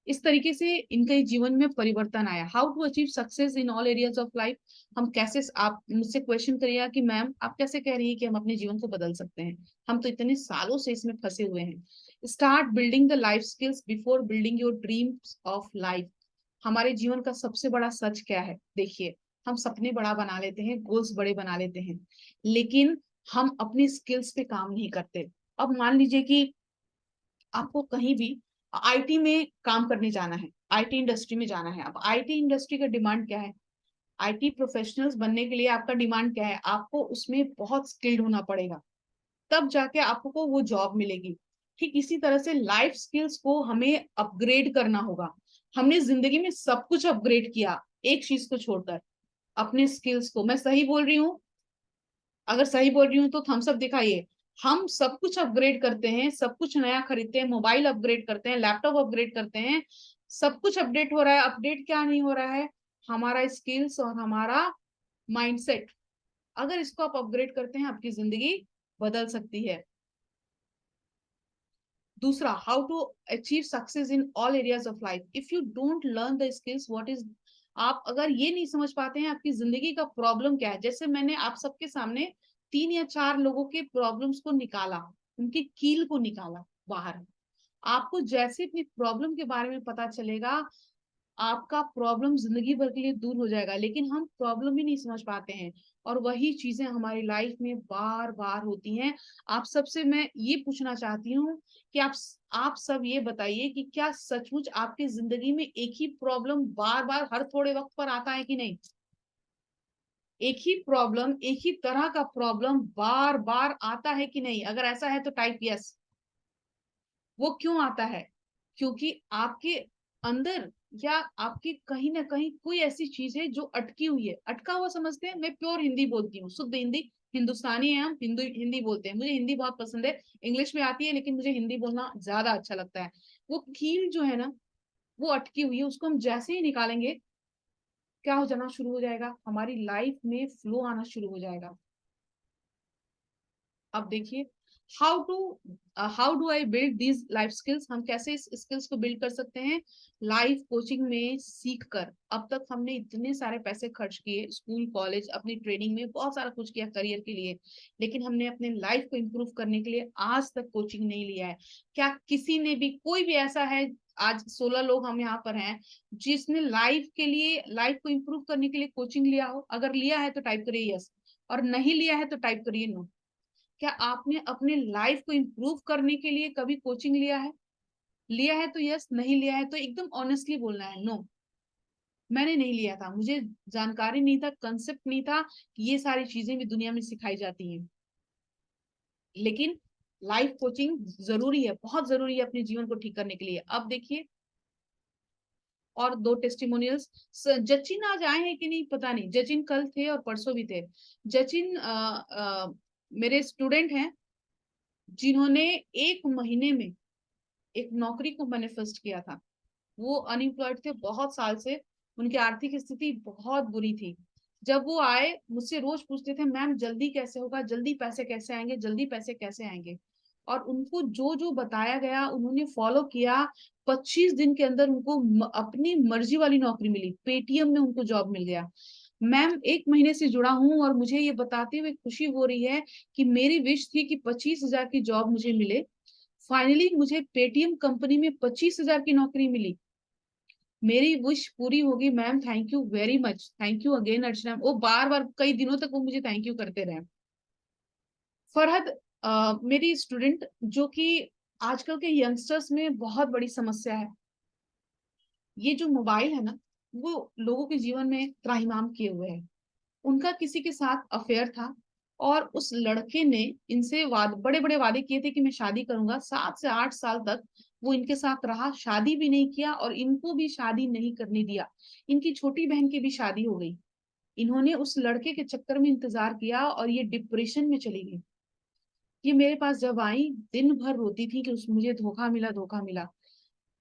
इस तरीके से इनके जीवन में परिवर्तन आया। How to achieve success in all areas of life. हम कैसे, आप मुझसे क्वेश्चन करिएगा कि मैम आप कैसे कह रही है कि हम अपने जीवन को बदल सकते हैं, हम तो इतने सालों से इसमें फंसे हुए हैं। Start building the life skills before building your dreams of life. हमारे जीवन का सबसे बड़ा सच क्या है? देखिए, हम सपने बड़ा बना लेते हैं, गोल्स बड़े बना लेते हैं, लेकिन हम अपनी स्किल्स पे काम नहीं करते। अब मान लीजिए कि आपको कहीं भी आईटी में काम करने जाना है, आईटी इंडस्ट्री में जाना है। अब आईटी इंडस्ट्री का डिमांड क्या है? आईटी प्रोफेशनल्स बनने के लिए आपका डिमांड क्या है? आपको उसमें बहुत स्किल्ड होना पड़ेगा, तब जाके आपको वो जॉब मिलेगी। ठीक इसी तरह से लाइफ स्किल्स को हमें अपग्रेड करना होगा। हमने जिंदगी में सब कुछ अपग्रेड किया, एक चीज को छोड़कर, अपने स्किल्स को। मैं सही बोल रही हूँ? अगर सही बोल रही हूँ तो थम्स अप दिखाइए। हम सब कुछ अपग्रेड करते हैं, सब कुछ नया खरीदते हैं, मोबाइल अपग्रेड करते हैं, लैपटॉप अपग्रेड करते हैं, सब कुछ अपडेट हो रहा है। अपडेट क्या नहीं हो रहा है? हमारा स्किल्स और हमारा माइंडसेट। अगर इसको आप अपग्रेड करते हैं, आपकी जिंदगी बदल सकती है। दूसरा, how to achieve success in all areas of life. If you don't learn the skills, what is, आप अगर ये नहीं समझ पाते हैं आपकी जिंदगी का प्रॉब्लम क्या है। जैसे मैंने आप सबके सामने 3 या 4 लोगों के प्रॉब्लम्स को निकाला, उनकी कील को निकाला बाहर। आपको जैसे अपनी प्रॉब्लम के बारे में पता चलेगा, आपका प्रॉब्लम जिंदगी भर के लिए दूर हो जाएगा। लेकिन हम प्रॉब्लम ही नहीं समझ पाते हैं, और वही चीजें हमारी लाइफ में बार बार होती हैं। आप सबसे मैं ये पूछना चाहती हूँ कि आप सब ये बताइए कि क्या सचमुच आपकी जिंदगी में एक ही प्रॉब्लम बार बार हर थोड़े वक्त पर आता है कि नहीं? एक ही प्रॉब्लम, एक ही तरह का प्रॉब्लम बार बार आता है कि नहीं? अगर ऐसा है तो टाइप यस। वो क्यों आता है? क्योंकि आपके अंदर या आपके कहीं ना कहीं कोई ऐसी चीज है जो अटकी हुई है। अटका हुआ समझते हैं? मैं प्योर हिंदी बोलती हूँ, शुद्ध हिंदी, हिंदुस्तानी है, हम हिंदी बोलते हैं। मुझे हिंदी बहुत पसंद है, इंग्लिश में आती है लेकिन मुझे हिंदी बोलना ज्यादा अच्छा लगता है। वो कील जो है ना, वो अटकी हुई है, उसको हम जैसे ही निकालेंगे, क्या हो जाना शुरू हो जाएगा? हमारी लाइफ में फ्लो आना शुरू हो जाएगा। अब देखिए, how do I build these life skills, हम कैसे इस स्किल्स को बिल्ड कर सकते हैं? लाइफ कोचिंग में सीख कर। अब तक हमने इतने सारे पैसे खर्च किए, स्कूल कॉलेज अपनी ट्रेनिंग में बहुत सारा कुछ किया करियर के लिए, लेकिन हमने अपने लाइफ को इम्प्रूव करने के लिए आज तक कोचिंग नहीं लिया है। क्या किसी ने भी, कोई भी ऐसा है, आज 16 लोग हम यहाँ पर हैं, जिसने लाइफ के लिए, लाइफ को इम्प्रूव करने के लिए कोचिंग लिया हो? अगर लिया है तो टाइप करिए यस, और नहीं लिया है तो टाइप करिए नो। क्या आपने अपने लाइफ को इम्प्रूव करने के लिए कभी कोचिंग लिया है? लिया है तो यस, नहीं लिया है तो एकदम ऑनेस्टली बोलना है नो, मैंने नहीं लिया था, मुझे जानकारी नहीं था, कंसेप्ट नहीं था कि ये सारी चीजें भी दुनिया में सिखाई जाती हैं। लेकिन लाइफ कोचिंग जरूरी है, बहुत जरूरी है अपने जीवन को ठीक करने के लिए। अब देखिए और 2 टेस्टिमोनियल्स। जचिन आज आए हैं कि नहीं पता नहीं, जचिन कल थे और परसों भी थे। जचिन मेरे स्टूडेंट हैं, जिन्होंने 1 महीने में एक नौकरी को मैनिफेस्ट किया था। वो अनएम्प्लॉयड थे बहुत साल से, उनकी आर्थिक स्थिति बहुत बुरी थी। जब वो आए मुझसे रोज पूछते थे मैम जल्दी कैसे होगा, जल्दी पैसे कैसे आएंगे, जल्दी पैसे कैसे आएंगे। और उनको जो जो बताया गया उन्होंने फॉलो किया। 25 दिन के अंदर उनको अपनी मर्जी वाली नौकरी मिली, पेटीएम में उनको जॉब मिल गया। मैम 1 महीने से जुड़ा हूं और मुझे ये बताते हुए खुशी हो रही है कि मेरी विश थी कि 25,000 की जॉब मुझे मिले, फाइनली मुझे पेटीएम कंपनी में 25,000 की नौकरी मिली, मेरी विश पूरी होगी ma'am, thank you very much, thank you again Archana. वो बार बार कई दिनों तक वो मुझे थैंक यू करते रहे। फरहद मेरी स्टूडेंट, जो कि आजकल के यंगस्टर्स में बहुत बड़ी समस्या है, ये जो मोबाइल है ना, वो लोगों के जीवन में त्राहिमाम किए हुए है। उनका किसी के साथ अफेयर था और उस लड़के ने इनसे बड़े बड़े वादे किए थे कि मैं शादी करूंगा। 7 से 8 साल तक वो इनके साथ रहा, शादी भी नहीं किया और इनको भी शादी नहीं करने दिया। इनकी छोटी बहन की भी शादी हो गई। इन्होंने उस लड़के के चक्कर में इंतजार किया और ये डिप्रेशन में चली गई। ये मेरे पास जब आई दिन भर रोती थी कि उस मुझे धोखा मिला, धोखा मिला।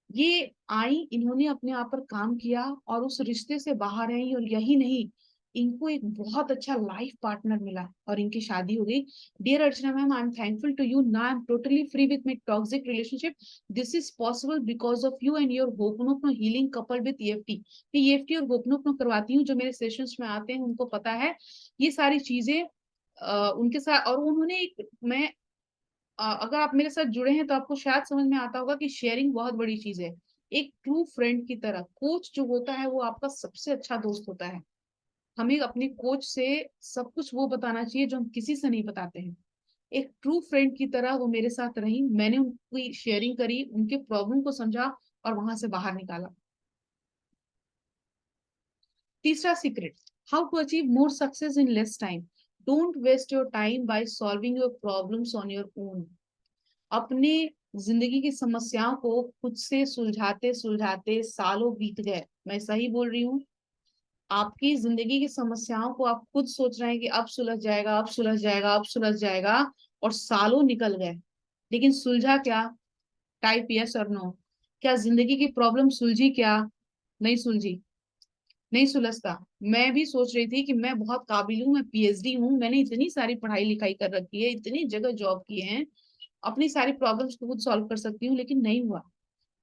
ये आई, इन्होंने अपने आप पर काम किया और उस रिश्ते से बाहर आई, और यही नहीं, इनको एक बहुत अच्छा लाइफ पार्टनर मिला और इनकी शादी हो गई। Dear Archana ma'am, I am thankful to you, now I am totally free with my toxic relationship, this is possible because of you and your hooponopono healing couple with EFT. मैं EFT और hooponopono करवाती हूँ, जो मेरे sessions में आते हैं उनको पता है ये सारी चीजें उनके साथ। और उन्होंने एक, मैं अगर आप मेरे साथ जुड़े हैं तो आपको शायद समझ में आता होगा कि शेयरिंग बहुत बड़ी चीज है। एक ट्रू फ्रेंड की तरह कोच जो होता है वो आपका सबसे अच्छा दोस्त होता है। हमें अपने कोच से सब कुछ वो बताना चाहिए जो हम किसी से नहीं बताते हैं। एक ट्रू फ्रेंड की तरह वो मेरे साथ रही, मैंने उनकी शेयरिंग करी, उनके प्रॉब्लम को समझा और वहां से बाहर निकाला। तीसरा secret, how to achieve more success in less time. Don't waste your time by solving your problems on your own. अपने जिंदगी की समस्याओं को खुद से सुलझाते सुलझाते सालों बीत गए। मैं सही बोल रही हूँ? आपकी जिंदगी की समस्याओं को आप खुद सोच रहे हैं कि अब सुलझ जाएगा, अब सुलझ जाएगा, अब सुलझ जाएगा, और सालों निकल गए, लेकिन सुलझा क्या? टाइप यस और नो। क्या जिंदगी की प्रॉब्लम सुलझी क्या? नहीं सुलझी, नहीं सुलझता। मैं भी सोच रही थी कि मैं बहुत काबिल हूँ, मैं पीएचडी हूँ, मैंने इतनी सारी पढ़ाई लिखाई कर रखी है, इतनी जगह जॉब किए हैं, अपनी सारी प्रॉब्लम्स को खुद सॉल्व कर सकती हूँ, लेकिन नहीं हुआ।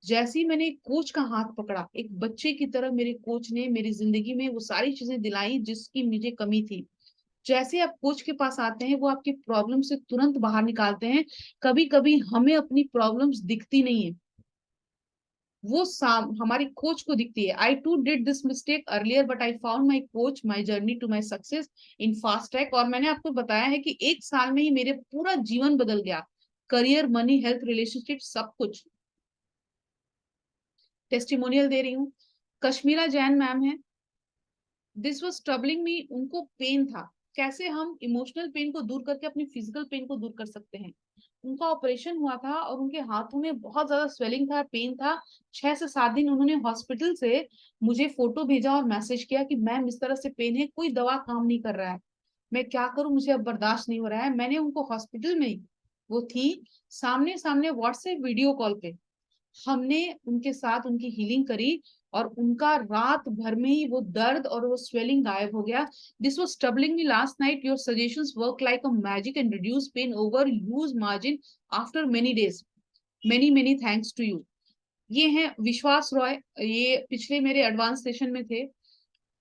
जैसे ही मैंने एक कोच का हाथ पकड़ा, एक बच्चे की तरह मेरे कोच ने मेरी जिंदगी में वो सारी चीजें दिलाई जिसकी मुझे कमी थी। जैसे आप कोच के पास आते हैं वो आपकी प्रॉब्लम से तुरंत बाहर निकालते हैं। कभी कभी हमें अपनी प्रॉब्लम्स दिखती नहीं है, वो हमारी कोच को दिखती है। I too did this mistake earlier but I found my coach, my journey to my success in fast track. और मैंने आपको बताया है कि 1 साल में ही मेरे पूरा जीवन बदल गया, करियर, मनी, हेल्थ, रिलेशनशिप, सब कुछ। टेस्टिमोनियल दे रही हूँ, कश्मीरा जैन मैम है। दिस वॉज ट्रबलिंग मी, उनको पेन था, कैसे हम इमोशनल पेन को दूर करके अपनी फिजिकल पेन को दूर कर सकते हैं। उनका ऑपरेशन हुआ था और उनके हाथों में बहुत ज्यादा स्वेलिंग था, पेन था। 6 से 7 दिन उन्होंने हॉस्पिटल से मुझे फोटो भेजा और मैसेज किया कि मैम इस तरह से पेन है, कोई दवा काम नहीं कर रहा है, मैं क्या करूं, मुझे अब बर्दाश्त नहीं हो रहा है। मैंने उनको हॉस्पिटल में ही, वो थी सामने सामने व्हाट्सएप वीडियो कॉल पे हमने उनके साथ उनकी हीलिंग करी और उनका रात भर में ही वो दर्द और वो स्वेलिंग गायब हो गया. This was troubling me last night. Your suggestions work like a magic and reduce pain over huge margin after many days. Many many thanks to you. ये हैं विश्वास रॉय. ये पिछले मेरे एडवांस सेशन में थे.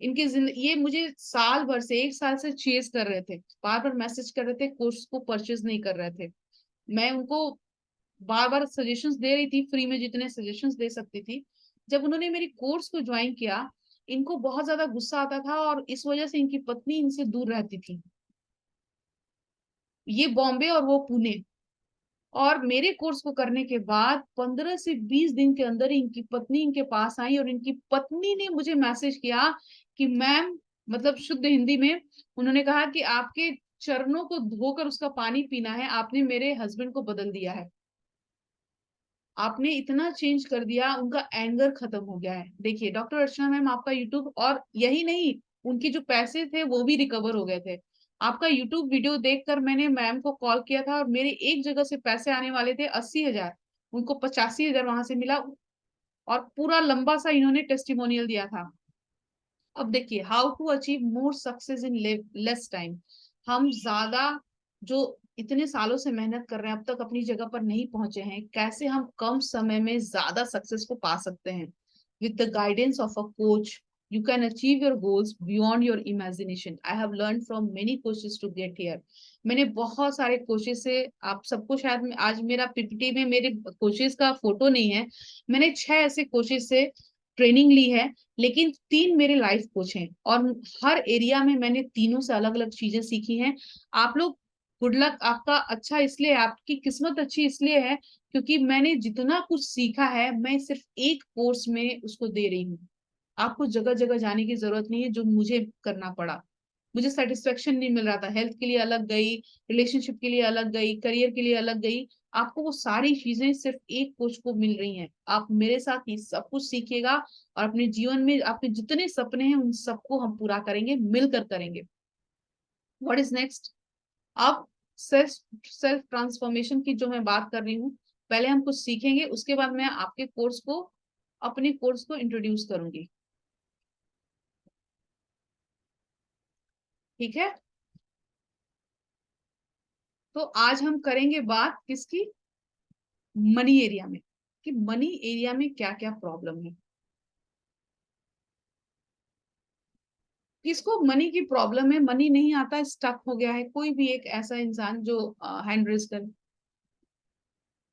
इनकी जिंदगी, ये मुझे साल भर से, 1 साल से चेज कर रहे थे, बार बार मैसेज कर रहे थे, कोर्स को परचेज नहीं कर रहे थे. मैं उनको बार बार सजेशंस दे रही थी, फ्री में जितने सजेशंस दे सकती थी. जब उन्होंने मेरी कोर्स को ज्वाइन किया, इनको बहुत ज्यादा गुस्सा आता था और इस वजह से इनकी पत्नी इनसे दूर रहती थी. ये बॉम्बे और वो पुणे. और मेरे कोर्स को करने के बाद 15 से 20 दिन के अंदर ही इनकी पत्नी इनके पास आई और इनकी पत्नी ने मुझे मैसेज किया कि मैम, मतलब शुद्ध हिंदी में उन्होंने कहा कि आपके चरणों को धोकर उसका पानी पीना है, आपने मेरे हस्बैंड को बदल दिया है, आपने इतना चेंज कर दिया, उनका एंगर खत्म हो गया है. देखिए डॉक्टर अर्चना मैम, आपका यूट्यूब, और यही नहीं, उनके जो पैसे थे वो भी रिकवर हो गए थे. आपका यूट्यूब वीडियो देखकर मैंने मैम को कॉल किया था और मेरे एक जगह से पैसे आने वाले थे 80,000, उनको 85,000 वहां से मिला. और पूरा लंबा सा इन्होंने टेस्टिमोनियल दिया था. अब देखिए, how to achieve more success in less time. हम ज्यादा, जो इतने सालों से मेहनत कर रहे हैं, अब तक अपनी जगह पर नहीं पहुंचे हैं, कैसे हम कम समय में ज्यादा सक्सेस को पा सकते हैं. With the guidance of a coach you can achieve your goals beyond your imagination. I have learn from many coaches to get here. मैंने बहुत सारे कोचेस से, आप सबको शायद आज मेरा पीपीटी में मेरे कोचेस का फोटो नहीं है, मैंने 6 ऐसे कोचेस से ट्रेनिंग ली है, लेकिन 3 मेरे लाइफ कोच हैं और हर एरिया में मैंने तीनों से अलग अलग चीजें सीखी हैं. आप लोग, गुड लक, आपका अच्छा इसलिए, आपकी किस्मत अच्छी इसलिए है क्योंकि मैंने जितना कुछ सीखा है मैं सिर्फ एक कोर्स में उसको दे रही हूँ. आपको जगह जगह जाने की जरूरत नहीं है जो मुझे करना पड़ा. मुझे सेटिस्फेक्शन नहीं मिल रहा था, हेल्थ के लिए अलग गई, रिलेशनशिप के लिए अलग गई, करियर के लिए अलग गई. आपको वो सारी चीजें सिर्फ एक कोच को मिल रही हैं. आप मेरे साथ ही सब कुछ सीखिएगा और अपने जीवन में आपके जितने सपने हैं उन सबको हम पूरा करेंगे, मिलकर करेंगे. What is next? अब सेल्फ सेल्फ ट्रांसफॉर्मेशन की जो मैं बात कर रही हूँ, पहले हम कुछ सीखेंगे, उसके बाद मैं आपके कोर्स को, अपने कोर्स को इंट्रोड्यूस करूंगी. ठीक है? तो आज हम करेंगे बात किसकी? मनी एरिया में, कि मनी एरिया में क्या क्या प्रॉब्लम है. किसको मनी की प्रॉब्लम है, मनी नहीं आता, स्टक हो गया है, कोई भी एक ऐसा इंसान जो हैंड रेज करे.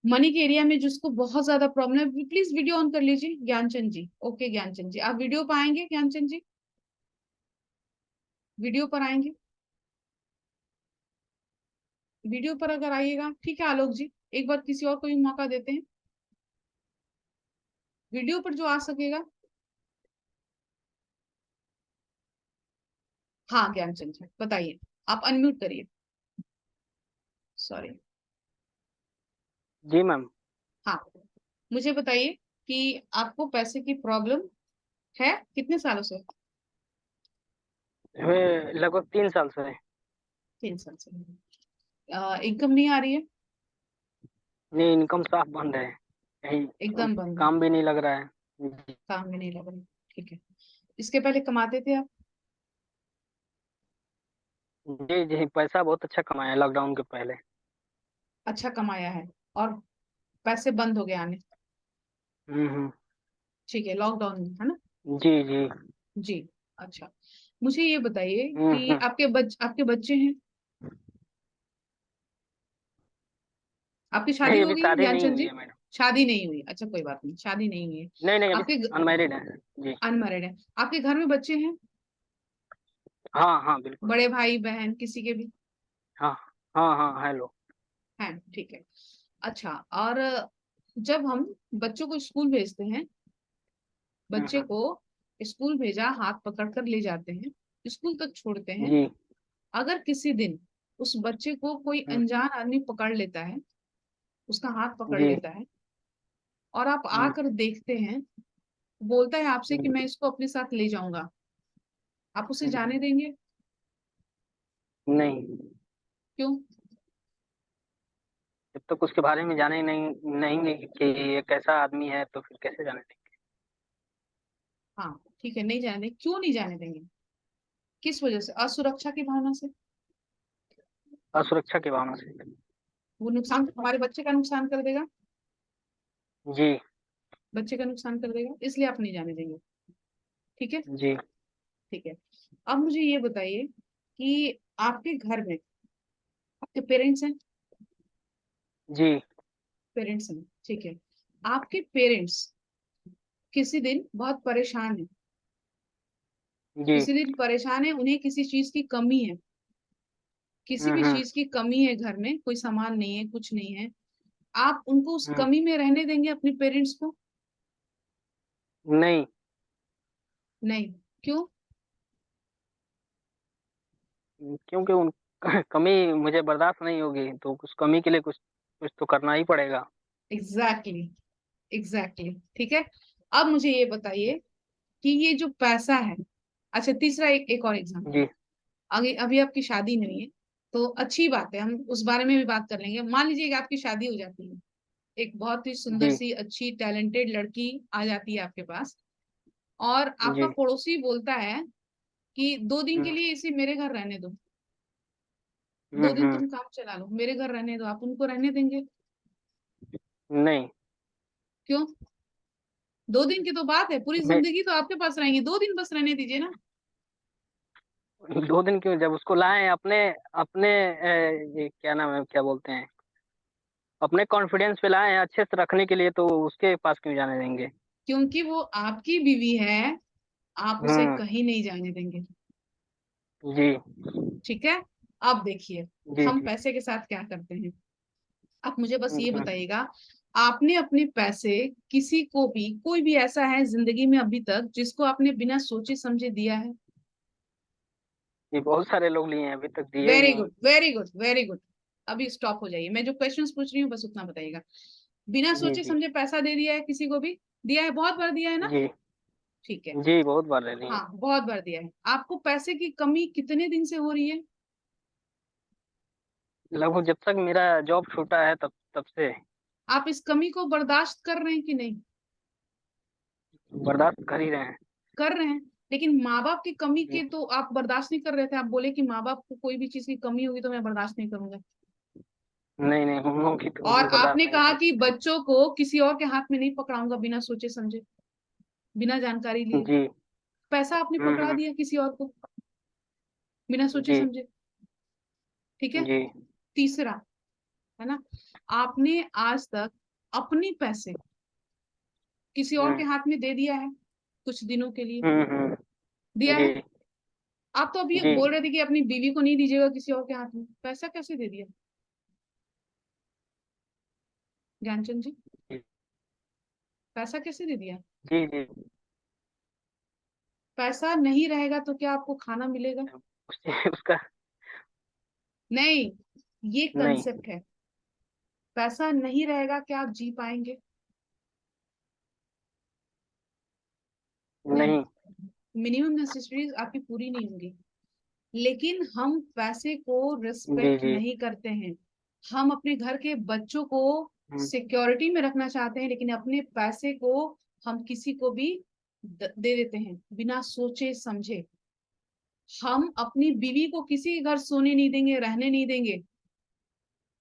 मनी के एरिया में जिसको बहुत ज्यादा प्रॉब्लम है, प्लीज वीडियो ऑन कर लीजिए. ज्ञानचंद जी, ओके ज्ञानचंद जी, आप वीडियो पर आएंगे? ज्ञानचंद जी वीडियो पर आएंगे? वीडियो पर अगर आइएगा ठीक है. आलोक जी, एक बार किसी और को भी मौका देते हैं, वीडियो पर जो आ सकेगा. हाँ ज्ञानचंद जी बताइए, आप अनम्यूट करिए. सॉरी.
जी मैम.
हाँ, मुझे बताइए कि आपको पैसे की प्रॉब्लम है कितने सालों से?
हमें लगभग 3 साल से है.
3 साल से. इनकम नहीं आ रही है?
नहीं, इनकम साफ बंद है. कहीं
एकदम बंद है,
काम भी नहीं लग रहा है. जी.
काम में नहीं लग रही. ठीक है. इसके पहले कमाते थे आप?
जी जी, पैसा बहुत अच्छा कमाया लॉकडाउन के पहले.
अच्छा कमाया है और पैसे बंद हो गए आने?
हम्म.
ठीक है, लॉकडाउन में है ना?
जी जी.
जी. अच्छा, मुझे ये बताइए कि
हम्म.
आपके बच्चे हैं? आपकी शादी
नहीं,
हो
अभी
गई है
शादी नहीं
ज्ञानचंद
हुई
जी?
है मैडम.
शादी नहीं हुई, अच्छा कोई बात नहीं, शादी नहीं हुई है.
नहीं नहीं, अभी
आपके
अनमैरिड है. जी.
अनमैरिड है. आपके घर में बच्चे हैं?
हाँ हाँ बिल्कुल.
बड़े भाई बहन किसी के भी?
हाँ हाँ हाँ, हेलो.
हैं, ठीक है. अच्छा, और जब हम बच्चों को स्कूल भेजते हैं, बच्चे
हम्म.
को स्कूल भेजा, हाथ पकड़ कर ले जाते हैं, स्कूल तक छोड़ते हैं.
जी.
अगर किसी दिन उस बच्चे को कोई
हम्म.
अनजान आदमी पकड़ लेता है, उसका हाथ पकड़
जी.
लेता है और आप
हम्म.
आकर देखते हैं, बोलता है आपसे कि
हम्म.
मैं इसको अपने साथ ले जाऊंगा, आप उसे
हम्म.
जाने देंगे?
नहीं,
क्यों?
जब तक उसके बारे में जाने नहीं नहीं कि ये कैसा आदमी है तो फिर कैसे जाने देंगे।
हाँ ठीक है, नहीं जाने देंगे। क्यों नहीं जाने देंगे? किस वजह से? असुरक्षा की भावना से?
असुरक्षा की भावना से।
वो नुकसान, हमारे बच्चे का नुकसान कर देगा,
जी
बच्चे का नुकसान कर देगा, इसलिए आप नहीं जाने देंगे। ठीक है,
जी
ठीक है। अब मुझे ये बताइए कि आपके घर में आपके पेरेंट्स हैं?
जी
पेरेंट्स हैं, ठीक है। आपके पेरेंट्स किसी दिन बहुत परेशान है,
जी।
किसी दिन परेशान है, उन्हें किसी चीज की कमी है, किसी भी
हम्म।
चीज की कमी है, घर में कोई सामान नहीं है, कुछ नहीं है, आप उनको उस
हम्म।
कमी में रहने देंगे अपने पेरेंट्स को?
नहीं।
नहीं। क्यों?
क्योंकि उन कमी मुझे बर्दाश्त नहीं होगी, तो उस कमी के लिए कुछ कुछ तो करना ही पड़ेगा।
एग्जैक्टली, एग्जैक्टली, ठीक है। अब मुझे ये बताइए कि ये जो पैसा है, अच्छा तीसरा एक और एग्जांपल।
जी
अभी अभी आपकी शादी नहीं है, तो अच्छी बात है, हम उस बारे में भी बात कर लेंगे। मान लीजिए कि आपकी शादी हो जाती है, एक बहुत ही सुंदर
जी
सी अच्छी टैलेंटेड लड़की आ जाती है आपके पास, और आपका
जी।
पड़ोसी बोलता है कि 2 दिन के
हम्म
लिए इसे मेरे घर रहने दो, 2 दिन
हम्म।
तुम काम चला लो, मेरे घर रहने दो, आप उनको रहने देंगे?
नहीं।
क्यों? 2 दिन की तो बात है, पूरी
मैं
जिंदगी तो आपके पास रहेंगे, 2 दिन बस रहने दीजिए ना।
2 दिन क्यों, जब उसको लाए अपने अपने ये क्या नाम है, क्या बोलते हैं, अपने कॉन्फिडेंस पे लाए हैं अच्छे से रखने के लिए, तो उसके पास क्यों जाने देंगे।
क्योंकि वो आपकी बीवी है, आप उसे
हम्म।
कहीं नहीं जाने देंगे।
जी
ठीक है। अब देखिए
जी
हम
जी।
पैसे के साथ क्या करते हैं। आप मुझे बस ये
हम्म।
बताइएगा, आपने अपने पैसे किसी को भी, कोई भी ऐसा है जिंदगी में अभी तक जिसको आपने बिना सोचे समझे दिया है?
ये बहुत सारे लोग लिए हैं, अभी तक दिए ही
वेरी
नहीं।
Good, very good, very good. अभी स्टॉप हो जाइए, मैं जो क्वेश्चंस पूछ रही हूँ बस उतना बताइएगा। बिना
जी
सोचे
जी
समझे पैसा दे दिया है किसी को भी? दिया है, बहुत बार दिया है ना?
जी
ठीक है।
जी। बहुत बार ले लिए हैं।
हाँ बहुत बार दिया है। आपको पैसे की कमी कितने दिन से हो रही है?
लगभग जब तक मेरा जॉब छूटा है तब तब से।
आप इस कमी को बर्दाश्त कर रहे हैं कि नहीं?
बर्दाश्त कर ही रहे हैं।
कर रहे हैं। लेकिन माँ बाप की कमी
जी।
के तो आप बर्दाश्त नहीं कर रहे थे, आप बोले कि माँ बाप को कोई भी चीज की कमी होगी तो मैं बर्दाश्त नहीं करूंगा।
नहीं नहीं, हम लोगों की तो
और
भी
आपने
बर्दाश्त नहीं
कहा
कर
कि
सकते।
बच्चों को किसी और के हाथ में नहीं पकड़ाऊंगा बिना सोचे समझे, बिना जानकारी लिए।
जी।
पैसा आपने पकड़ा
हम्म।
दिया किसी और को बिना सोचे
जी
समझे। ठीक है।
जी।
तीसरा, है ना, आपने आज तक अपने पैसे किसी और के
हम्म
हाथ में दे दिया है कुछ दिनों के लिए?
हम्म।
दिया
जी
है। आप तो अभी ये
जी।
बोल रहे थे कि अपनी बीवी को नहीं दीजिएगा किसी और के हाथ में, पैसा कैसे दे दिया ज्ञानचंद जी? पैसा कैसे दे दिया?
जी जी।
पैसा नहीं रहेगा तो क्या आपको खाना मिलेगा?
उसका।
नहीं, ये
नहीं
कंसेप्ट है। पैसा नहीं रहेगा क्या आप जी पाएंगे? नहीं।
नहीं।
मिनिमम नेसेसिटीज आपकी पूरी नहीं होंगी। लेकिन हम पैसे को
जी
रिस्पेक्ट
जी।
नहीं करते हैं। हम अपने घर के बच्चों को
हम्म।
सिक्योरिटी में रखना चाहते हैं, लेकिन अपने पैसे को हम किसी को भी दे देते हैं बिना सोचे समझे। हम अपनी बीवी को किसी के घर सोने नहीं देंगे, रहने नहीं देंगे।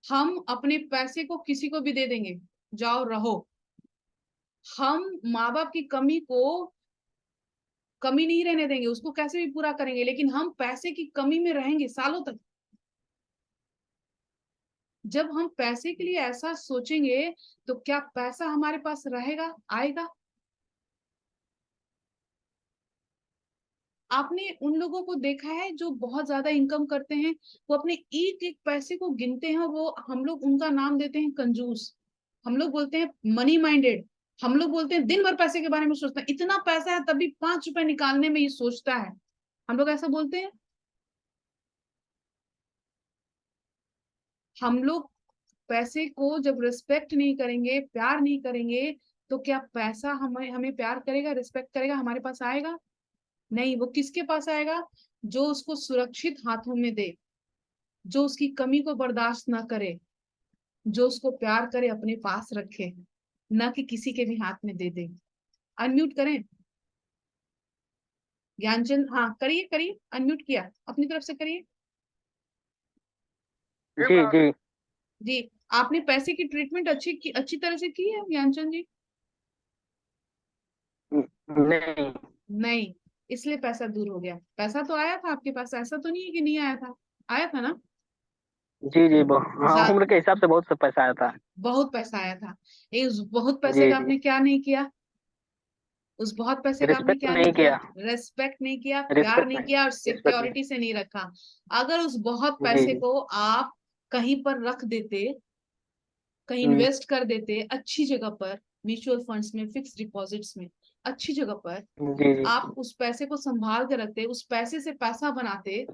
हम अपने पैसे को किसी को भी दे देंगे, जाओ रहो। हम माँ बाप की कमी को कमी नहीं रहने देंगे, उसको कैसे भी पूरा करेंगे, लेकिन हम पैसे की कमी में रहेंगे सालों तक। जब हम पैसे के लिए ऐसा सोचेंगे तो क्या पैसा हमारे पास रहेगा, आएगा? आपने उन लोगों को देखा है जो बहुत ज्यादा इनकम करते हैं, वो अपने एक एक पैसे को गिनते हैं, और वो हम लोग उनका नाम देते हैं कंजूस, हम लोग बोलते हैं मनी माइंडेड, हम लोग बोलते हैं दिन भर पैसे के बारे में सोचता है, इतना पैसा है तभी 5 रुपए निकालने में ये सोचता है, हम लोग ऐसा बोलते हैं। हम लोग पैसे को जब रिस्पेक्ट नहीं करेंगे, प्यार नहीं करेंगे, तो क्या पैसा हमें हमें प्यार करेगा, रिस्पेक्ट करेगा, हमारे पास आएगा? नहीं। वो किसके पास आएगा? जो उसको सुरक्षित हाथों में दे, जो उसकी कमी को बर्दाश्त ना करे, जो उसको प्यार करे, अपने पास रखे, न कि किसी के भी हाथ में दे दे। अनम्यूट करें ज्ञानचंद, हाँ करिए करिए, अनम्यूट किया अपनी तरफ से करिए।
जी जी।
जी, आपने पैसे की ट्रीटमेंट अच्छी तरह से की है ज्ञानचंद जी?
नहीं।
नहीं, इसलिए पैसा दूर हो गया। पैसा तो आया था आपके पास, ऐसा तो नहीं है कि नहीं आया था, आया था ना?
जी जी, हाँ,
जा-
उम्र के हिसाब से बहुत सा पैसा आया था।
बहुत पैसा आया था। उस बहुत पैसे
जी
का
जी।
आपने क्या नहीं किया? उस बहुत पैसे का आपने
रिस्पेक्ट
क्या नहीं
नहीं
किया?
किया।
रेस्पेक्ट नहीं किया, प्यार
रिस्पेक्ट
नहीं
नहीं।
किया, और
रिस्पेक्ट नहीं।
सिक्योरिटी से नहीं रखा। अगर उस बहुत
जी
पैसे
जी।
को आप कहीं पर रख देते, कहीं
हम्म,
इन्वेस्ट कर देते अच्छी जगह पर, म्यूचुअल फंड्स में, फिक्स डिपॉजिट्स में, अच्छी जगह पर,
जी जी।
आप उस पैसे को संभाल के रखते, उस पैसे से पैसा बनाते,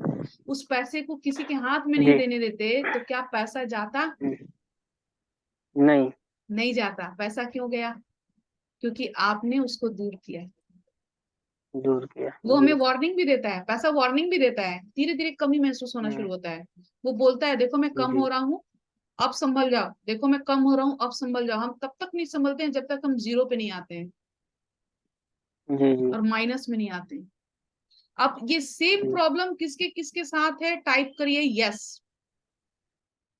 उस पैसे को किसी के हाथ में नहीं
जी।
देने देते, तो क्या पैसा जाता?
नहीं।
नहीं जाता। पैसा क्यों गया? क्योंकि आपने उसको दूर किया।
दूर किया।
वो हमें
जी।
वार्निंग भी देता है, पैसा वार्निंग भी देता है, धीरे धीरे कमी महसूस होना शुरू होता है। वो बोलता है देखो मैं कम
जी
हो रहा हूँ, अब संभल जाओ, देखो मैं कम हो रहा हूँ, अब संभल जाओ। हम तब तक नहीं संभलते हैं जब तक हम जीरो पे नहीं आते हैं
जी। जी
और माइनस में नहीं आते हैं। अब ये सेम
जी।
प्रॉब्लम किसके किसके साथ है, टाइप करिए यस।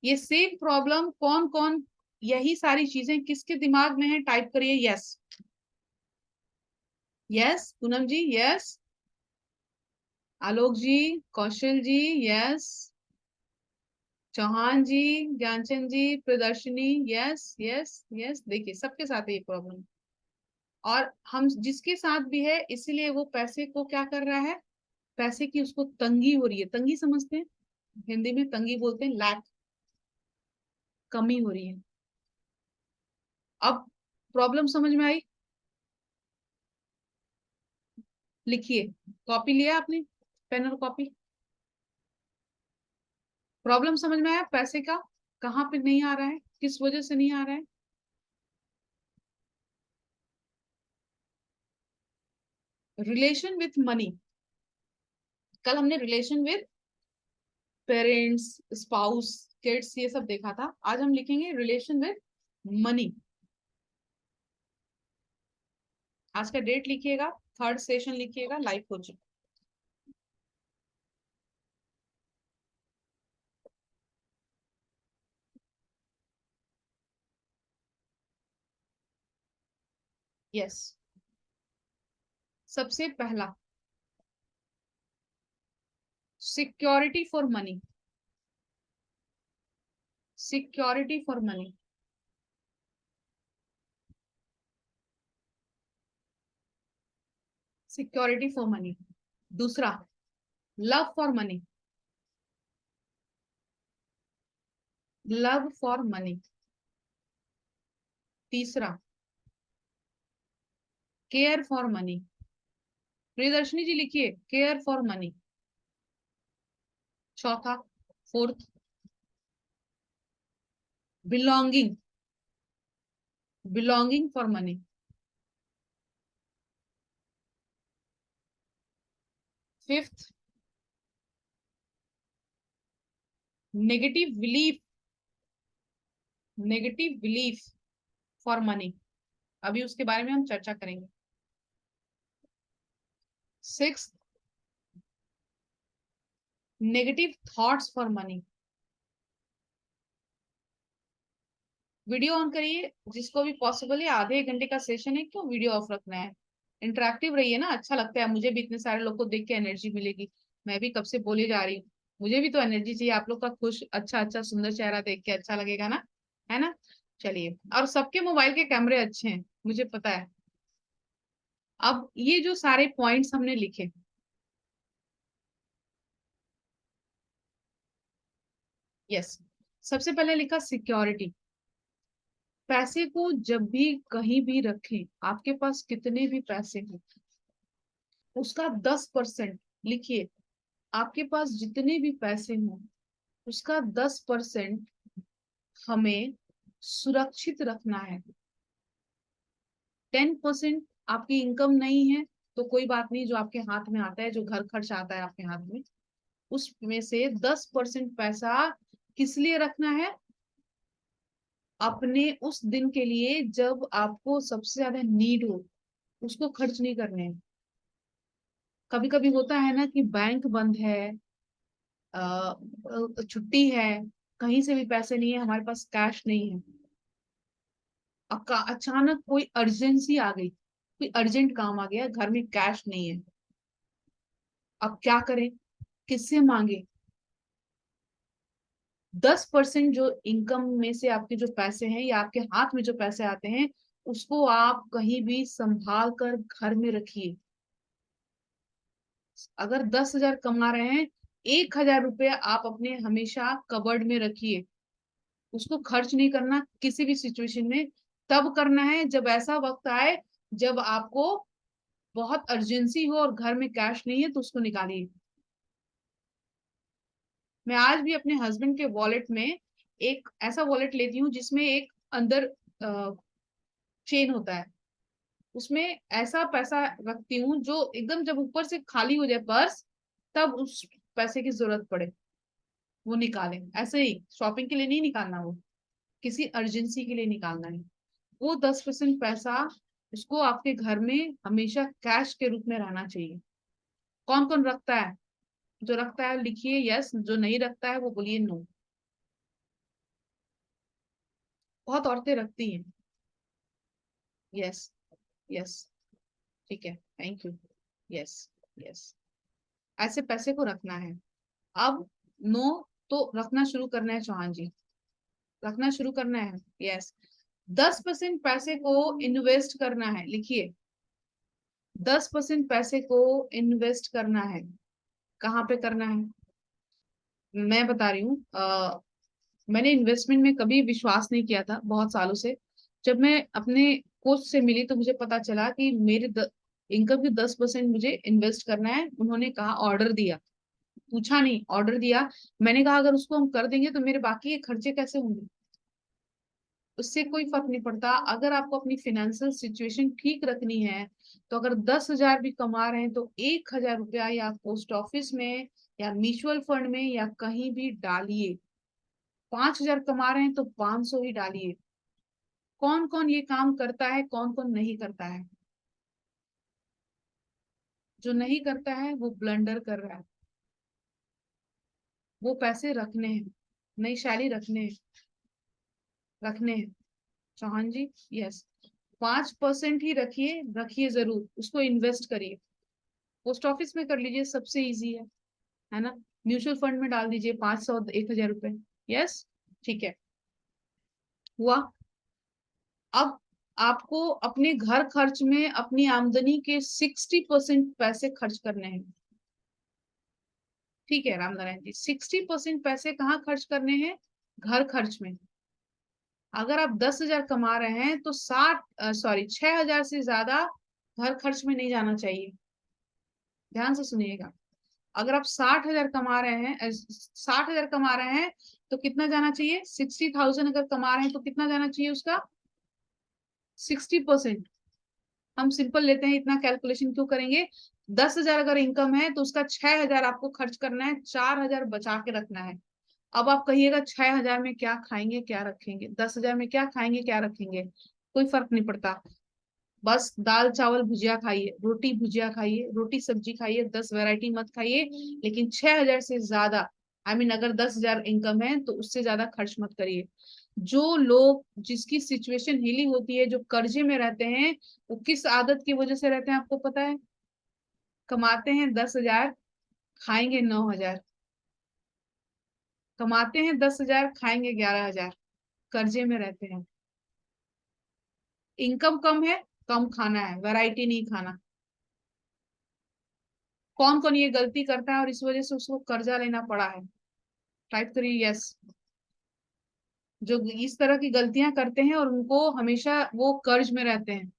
ये सेम प्रॉब्लम कौन कौन, यही सारी चीजें किसके दिमाग में है, टाइप करिए यस। यस पूनम जी, यस आलोक जी, कौशल जी, यस चौहान जी, ज्ञानचंद जी, प्रदर्शनी, यस यस यस। देखिए सबके साथ है ये प्रॉब्लम, और हम जिसके साथ भी है, इसीलिए वो पैसे को क्या कर रहा है, पैसे की उसको तंगी हो रही है। तंगी समझते हैं, हिंदी में तंगी बोलते हैं, लैक, कमी हो रही है। अब प्रॉब्लम समझ में आई? लिखिए, कॉपी लिया आपने, पेन और कॉपी? प्रॉब्लम समझ में आया पैसे का, कहाँ पे नहीं आ रहा है, किस वजह से नहीं आ रहा है? रिलेशन विथ मनी, कल हमने relation with parents, spouse, kids, ये सब देखा था। आज हम लिखेंगे रिलेशन विथ मनी। आज का डेट लिखिएगा, थर्ड सेशन लिखिएगा, लाइव कोचिंग। यस, सबसे पहला security for money, security for money. Security for money. दूसरा, love for money, love for money. तीसरा, care for money. Priyadarshani ji लिखिए, केयर फॉर मनी। चौथा, fourth, belonging, belonging for money. Fifth, negative belief, negative belief for money. अभी उसके बारे में हम चर्चा करेंगे। Six, negative thoughts for money. Video on करिए, जिसको भी पॉसिबल है, आधे एक घंटे का सेशन है, क्यों वीडियो ऑफ रखना है? इंटरेक्टिव रहिए ना, अच्छा लगता है। मुझे भी इतने सारे लोग को देख के एनर्जी मिलेगी। मैं भी कब से बोले जा रही हूँ, मुझे भी तो एनर्जी चाहिए। आप लोग का खुश अच्छा अच्छा सुंदर चेहरा देख के अच्छा लगेगा ना, है ना? चलिए, और सबके मोबाइल के कैमरे अच्छे हैं, मुझे पता है। अब ये जो सारे पॉइंट्स हमने लिखे, यस, सबसे पहले लिखा सिक्योरिटी। पैसे को जब भी कहीं भी रखें, आपके पास कितने भी पैसे हैं, उसका 10% लिखिए। आपके पास जितने भी पैसे हों, उसका 10% हमें सुरक्षित रखना है। 10% आपकी इनकम नहीं है तो कोई बात नहीं, जो आपके हाथ में आता है, जो घर खर्च आता है आपके हाथ में, उसमें से 10% पैसा किस लिए रखना है? अपने उस दिन के लिए जब आपको सबसे ज्यादा नीड हो, उसको खर्च नहीं करने हैं। कभी कभी होता है ना कि बैंक बंद है, छुट्टी है, कहीं से भी पैसे नहीं है, हमारे पास कैश नहीं है, अचानक कोई अर्जेंसी आ गई, कोई अर्जेंट काम आ गया, घर में कैश नहीं है, अब क्या करें, किससे मांगे? 10% जो इनकम में से आपके जो पैसे हैं या आपके हाथ में जो पैसे आते हैं, उसको आप कहीं भी संभाल कर घर में रखिए। अगर 10,000 कमा रहे हैं, 1,000 रुपया आप अपने हमेशा कबर्ड में रखिए। उसको खर्च नहीं करना किसी भी सिचुएशन में, तब करना है जब ऐसा वक्त आए जब आपको बहुत अर्जेंसी हो और घर में कैश नहीं है, तो उसको निकालिए। मैं आज भी अपने हस्बैंड के वॉलेट में एक ऐसा वॉलेट लेती हूँ जिसमें एक अंदर चेन होता है, उसमें ऐसा पैसा रखती हूँ जो एकदम जब ऊपर से खाली हो जाए पर्स, तब उस पैसे की जरूरत पड़े वो निकालें। ऐसे ही शॉपिंग के लिए नहीं निकालना, वो किसी अर्जेंसी के लिए निकालना है। वो 10% पैसा उसको आपके घर में हमेशा कैश के रूप में रहना चाहिए। कौन कौन रखता है? जो रखता है लिखिए यस, जो नहीं रखता है वो बोलिए नो। बहुत औरतें रखती हैं। यस, यस, ठीक है, थैंक यू, यस, यस, ऐसे पैसे को रखना है। अब नो तो रखना शुरू करना है चौहान जी, रखना शुरू करना है। यस, 10% पैसे को इन्वेस्ट करना है, लिखिए 10% पैसे को इन्वेस्ट करना है। कहाँ पे करना है? मैं बता रही हूँ, मैंने इन्वेस्टमेंट में कभी विश्वास नहीं किया था बहुत सालों से। जब मैं अपने कोच से मिली तो मुझे पता चला कि मेरे इनकम के 10% मुझे इन्वेस्ट करना है। उन्होंने कहा, ऑर्डर दिया, पूछा नहीं, ऑर्डर दिया। मैंने कहा अगर उसको हम कर देंगे तो मेरे बाकी के खर्चे कैसे होंगे? उससे कोई फर्क नहीं पड़ता। अगर आपको अपनी फाइनेंशियल सिचुएशन ठीक रखनी है, तो अगर 10,000 भी कमा रहे हैं तो 1,000 रुपया या पोस्ट ऑफिस में या म्यूचुअल फंड में या कहीं भी डालिए। 5,000 कमा रहे हैं तो 500 ही डालिए। कौन कौन ये काम करता है, कौन कौन नहीं करता है? जो नहीं करता है वो ब्लंडर कर रहा है। वो पैसे रखने हैं, नई शैली रखने हैं, रखने हैं चौहान जी। यस, 5% ही रखिए, रखिए जरूर, उसको इन्वेस्ट करिए। पोस्ट ऑफिस में कर लीजिए, सबसे इजी है ना। म्यूचुअल फंड में डाल दीजिए 500 1,000 रुपए। यस, ठीक है, हुआ। अब आपको अपने घर खर्च में अपनी आमदनी के 60% पैसे खर्च करने हैं। ठीक है राम नारायण जी, 60% पैसे कहाँ खर्च करने हैं? घर खर्च में। अगर आप 10,000 कमा रहे हैं तो 6,000 से ज्यादा घर खर्च में नहीं जाना चाहिए। ध्यान से सुनिएगा। अगर आप 60,000 कमा रहे हैं, 60,000 कमा रहे हैं तो कितना जाना चाहिए? 60,000 अगर कमा रहे हैं तो कितना जाना चाहिए उसका? 60%। हम सिंपल लेते हैं, इतना कैलकुलेशन क्यों करेंगे? 10,000 अगर इनकम है तो उसका 6,000 आपको खर्च करना है, 4,000 बचा के रखना है। अब आप कहिएगा 6,000 में क्या खाएंगे क्या रखेंगे, 10,000 में क्या खाएंगे क्या रखेंगे? कोई फर्क नहीं पड़ता। बस दाल चावल भुजिया खाइए, रोटी भुजिया खाइए, रोटी सब्जी खाइए, 10 वैरायटी मत खाइए। लेकिन 6,000 से ज्यादा, अगर 10,000 इनकम है तो उससे ज्यादा खर्च मत करिए। जो लोग, जिसकी सिचुएशन हिली होती है, जो कर्जे में रहते हैं, वो किस आदत की वजह से रहते हैं आपको पता है? कमाते हैं 10,000, खाएंगे 9,000। कमाते हैं 10,000, खाएंगे 11,000। कर्जे में रहते हैं। इनकम कम है, कम खाना है, वैरायटी नहीं खाना। कौन कौन ये गलती करता है और इस वजह से उसको कर्जा लेना पड़ा है? टाइप करिए यस। जो इस तरह की गलतियां करते हैं और उनको हमेशा वो कर्ज में रहते हैं,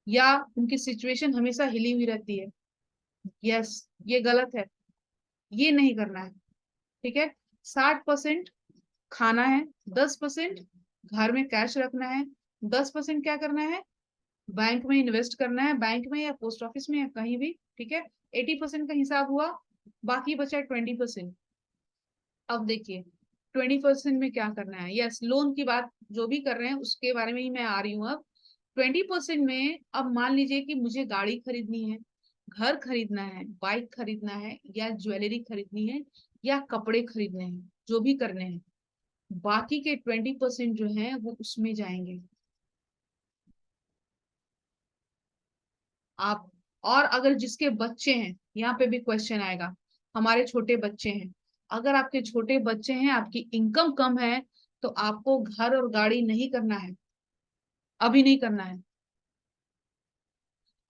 या उनकी सिचुएशन हमेशा हिली हुई रहती है। यस, ये गलत है, ये नहीं करना है। ठीक है, 60% खाना है, 10% घर में कैश रखना है, 10% क्या करना है? बैंक में इन्वेस्ट करना है, बैंक में या पोस्ट ऑफिस में या कहीं भी। ठीक है, 80% का हिसाब हुआ, बाकी बचा 20%। अब देखिए, 20% में क्या करना है? यस, लोन की बात जो भी कर रहे हैं उसके बारे में ही मैं आ रही हूँ अब। 20% में अब मान लीजिए कि मुझे गाड़ी खरीदनी है, घर खरीदना है, बाइक खरीदना है, या ज्वेलरी खरीदनी है, या कपड़े खरीदने हैं, जो भी करने हैं, बाकी के 20% जो है वो उसमें जाएंगे आप। और अगर जिसके बच्चे हैं, यहाँ पे भी क्वेश्चन आएगा, हमारे छोटे बच्चे हैं, अगर आपके छोटे बच्चे हैं, आपकी इनकम कम है, तो आपको घर और गाड़ी नहीं करना है, अभी नहीं करना है।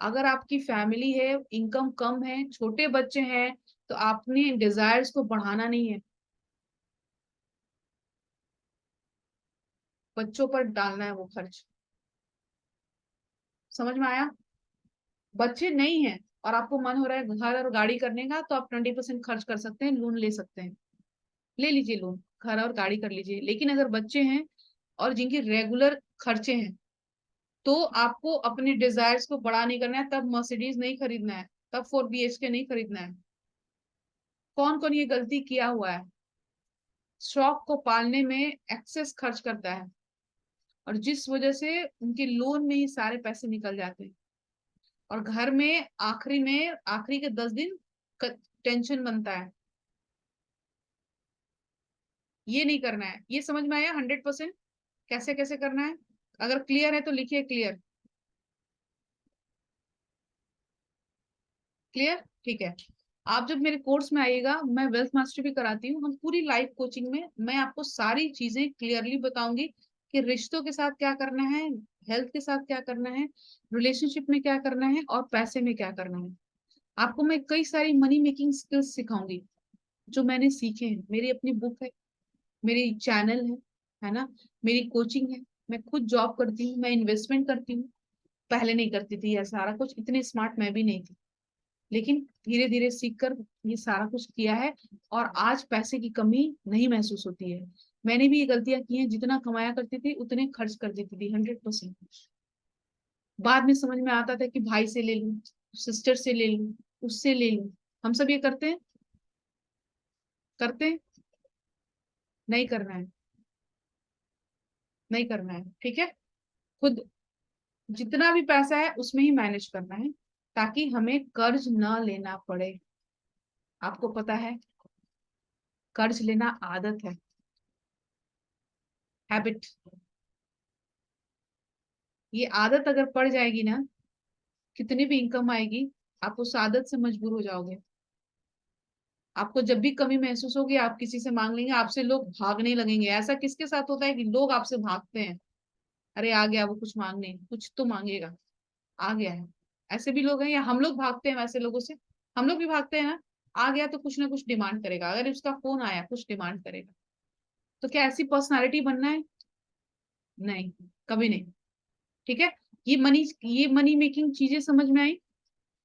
अगर आपकी फैमिली है, इनकम कम है, छोटे बच्चे हैं, तो आपने डिजायर्स को बढ़ाना नहीं है, बच्चों पर डालना है वो खर्च। समझ में आया? बच्चे नहीं है और आपको मन हो रहा है घर और गाड़ी करने का, तो आप 20% खर्च कर सकते हैं, लोन ले सकते हैं, ले लीजिए लोन, घर और गाड़ी कर लीजिए। लेकिन अगर बच्चे हैं और जिनकी रेगुलर खर्चे हैं, तो आपको अपने डिजायर्स को बड़ा नहीं करना है, तब मर्सिडीज नहीं खरीदना है, तब 4 BHK नहीं खरीदना है। कौन कौन ये गलती किया हुआ है? शौक को पालने में एक्सेस खर्च करता है, और जिस वजह से उनके लोन में ही सारे पैसे निकल जाते हैं, और घर में आखिरी के 10 दिन टेंशन बनता है। ये नहीं करना है। ये समझ में आया 100%? कैसे कैसे करना है? अगर क्लियर है तो लिखिए क्लियर। क्लियर? ठीक है। आप जब मेरे कोर्स में आइएगा, मैं वेल्थ मास्टर भी कराती हूँ, हम पूरी लाइफ कोचिंग में मैं आपको सारी चीजें क्लियरली बताऊंगी कि रिश्तों के साथ क्या करना है, हेल्थ के साथ क्या करना है, रिलेशनशिप में क्या करना है, और पैसे में क्या करना है। आपको मैं कई सारी मनी मेकिंग स्किल्स सिखाऊंगी जो मैंने सीखे हैं। मेरी अपनी बुक है, मेरी चैनल है ना, मेरी कोचिंग है, मैं खुद जॉब करती हूँ, मैं इन्वेस्टमेंट करती हूँ। पहले नहीं करती थी, यह सारा कुछ इतने स्मार्ट मैं भी नहीं थी, लेकिन धीरे धीरे सीखकर ये सारा कुछ किया है, और आज पैसे की कमी नहीं महसूस होती है। मैंने भी ये गलतियां की हैं, जितना कमाया करती थी उतने खर्च कर देती थी 100%। बाद में समझ में आता था कि भाई से ले लूं, सिस्टर से ले लूं, उससे ले लूं। हम सब ये करते हैं? करते हैं? नहीं करना है, नहीं करना है, ठीक है। खुद जितना भी पैसा है उसमें ही मैनेज करना है, ताकि हमें कर्ज ना लेना पड़े। आपको पता है, कर्ज लेना आदत है, हैबिट। ये आदत अगर पड़ जाएगी ना, कितनी भी इनकम आएगी, आप उस आदत से मजबूर हो जाओगे। आपको जब भी कमी महसूस होगी, आप किसी से मांग लेंगे, आपसे लोग भागने लगेंगे। ऐसा किसके साथ होता है कि लोग आपसे भागते हैं? अरे आ गया वो कुछ मांगने, कुछ तो मांगेगा, आ गया है। ऐसे भी लोग हैं, या हम लोग भागते हैं वैसे लोगों से? हम लोग भी भागते हैं ना। आ गया तो कुछ ना कुछ डिमांड करेगा, अगर उसका फोन आया कुछ डिमांड करेगा। तो क्या ऐसी पर्सनालिटी बनना है? नहीं, कभी नहीं। ठीक है। ये मनी मेकिंग चीजें समझ में आई?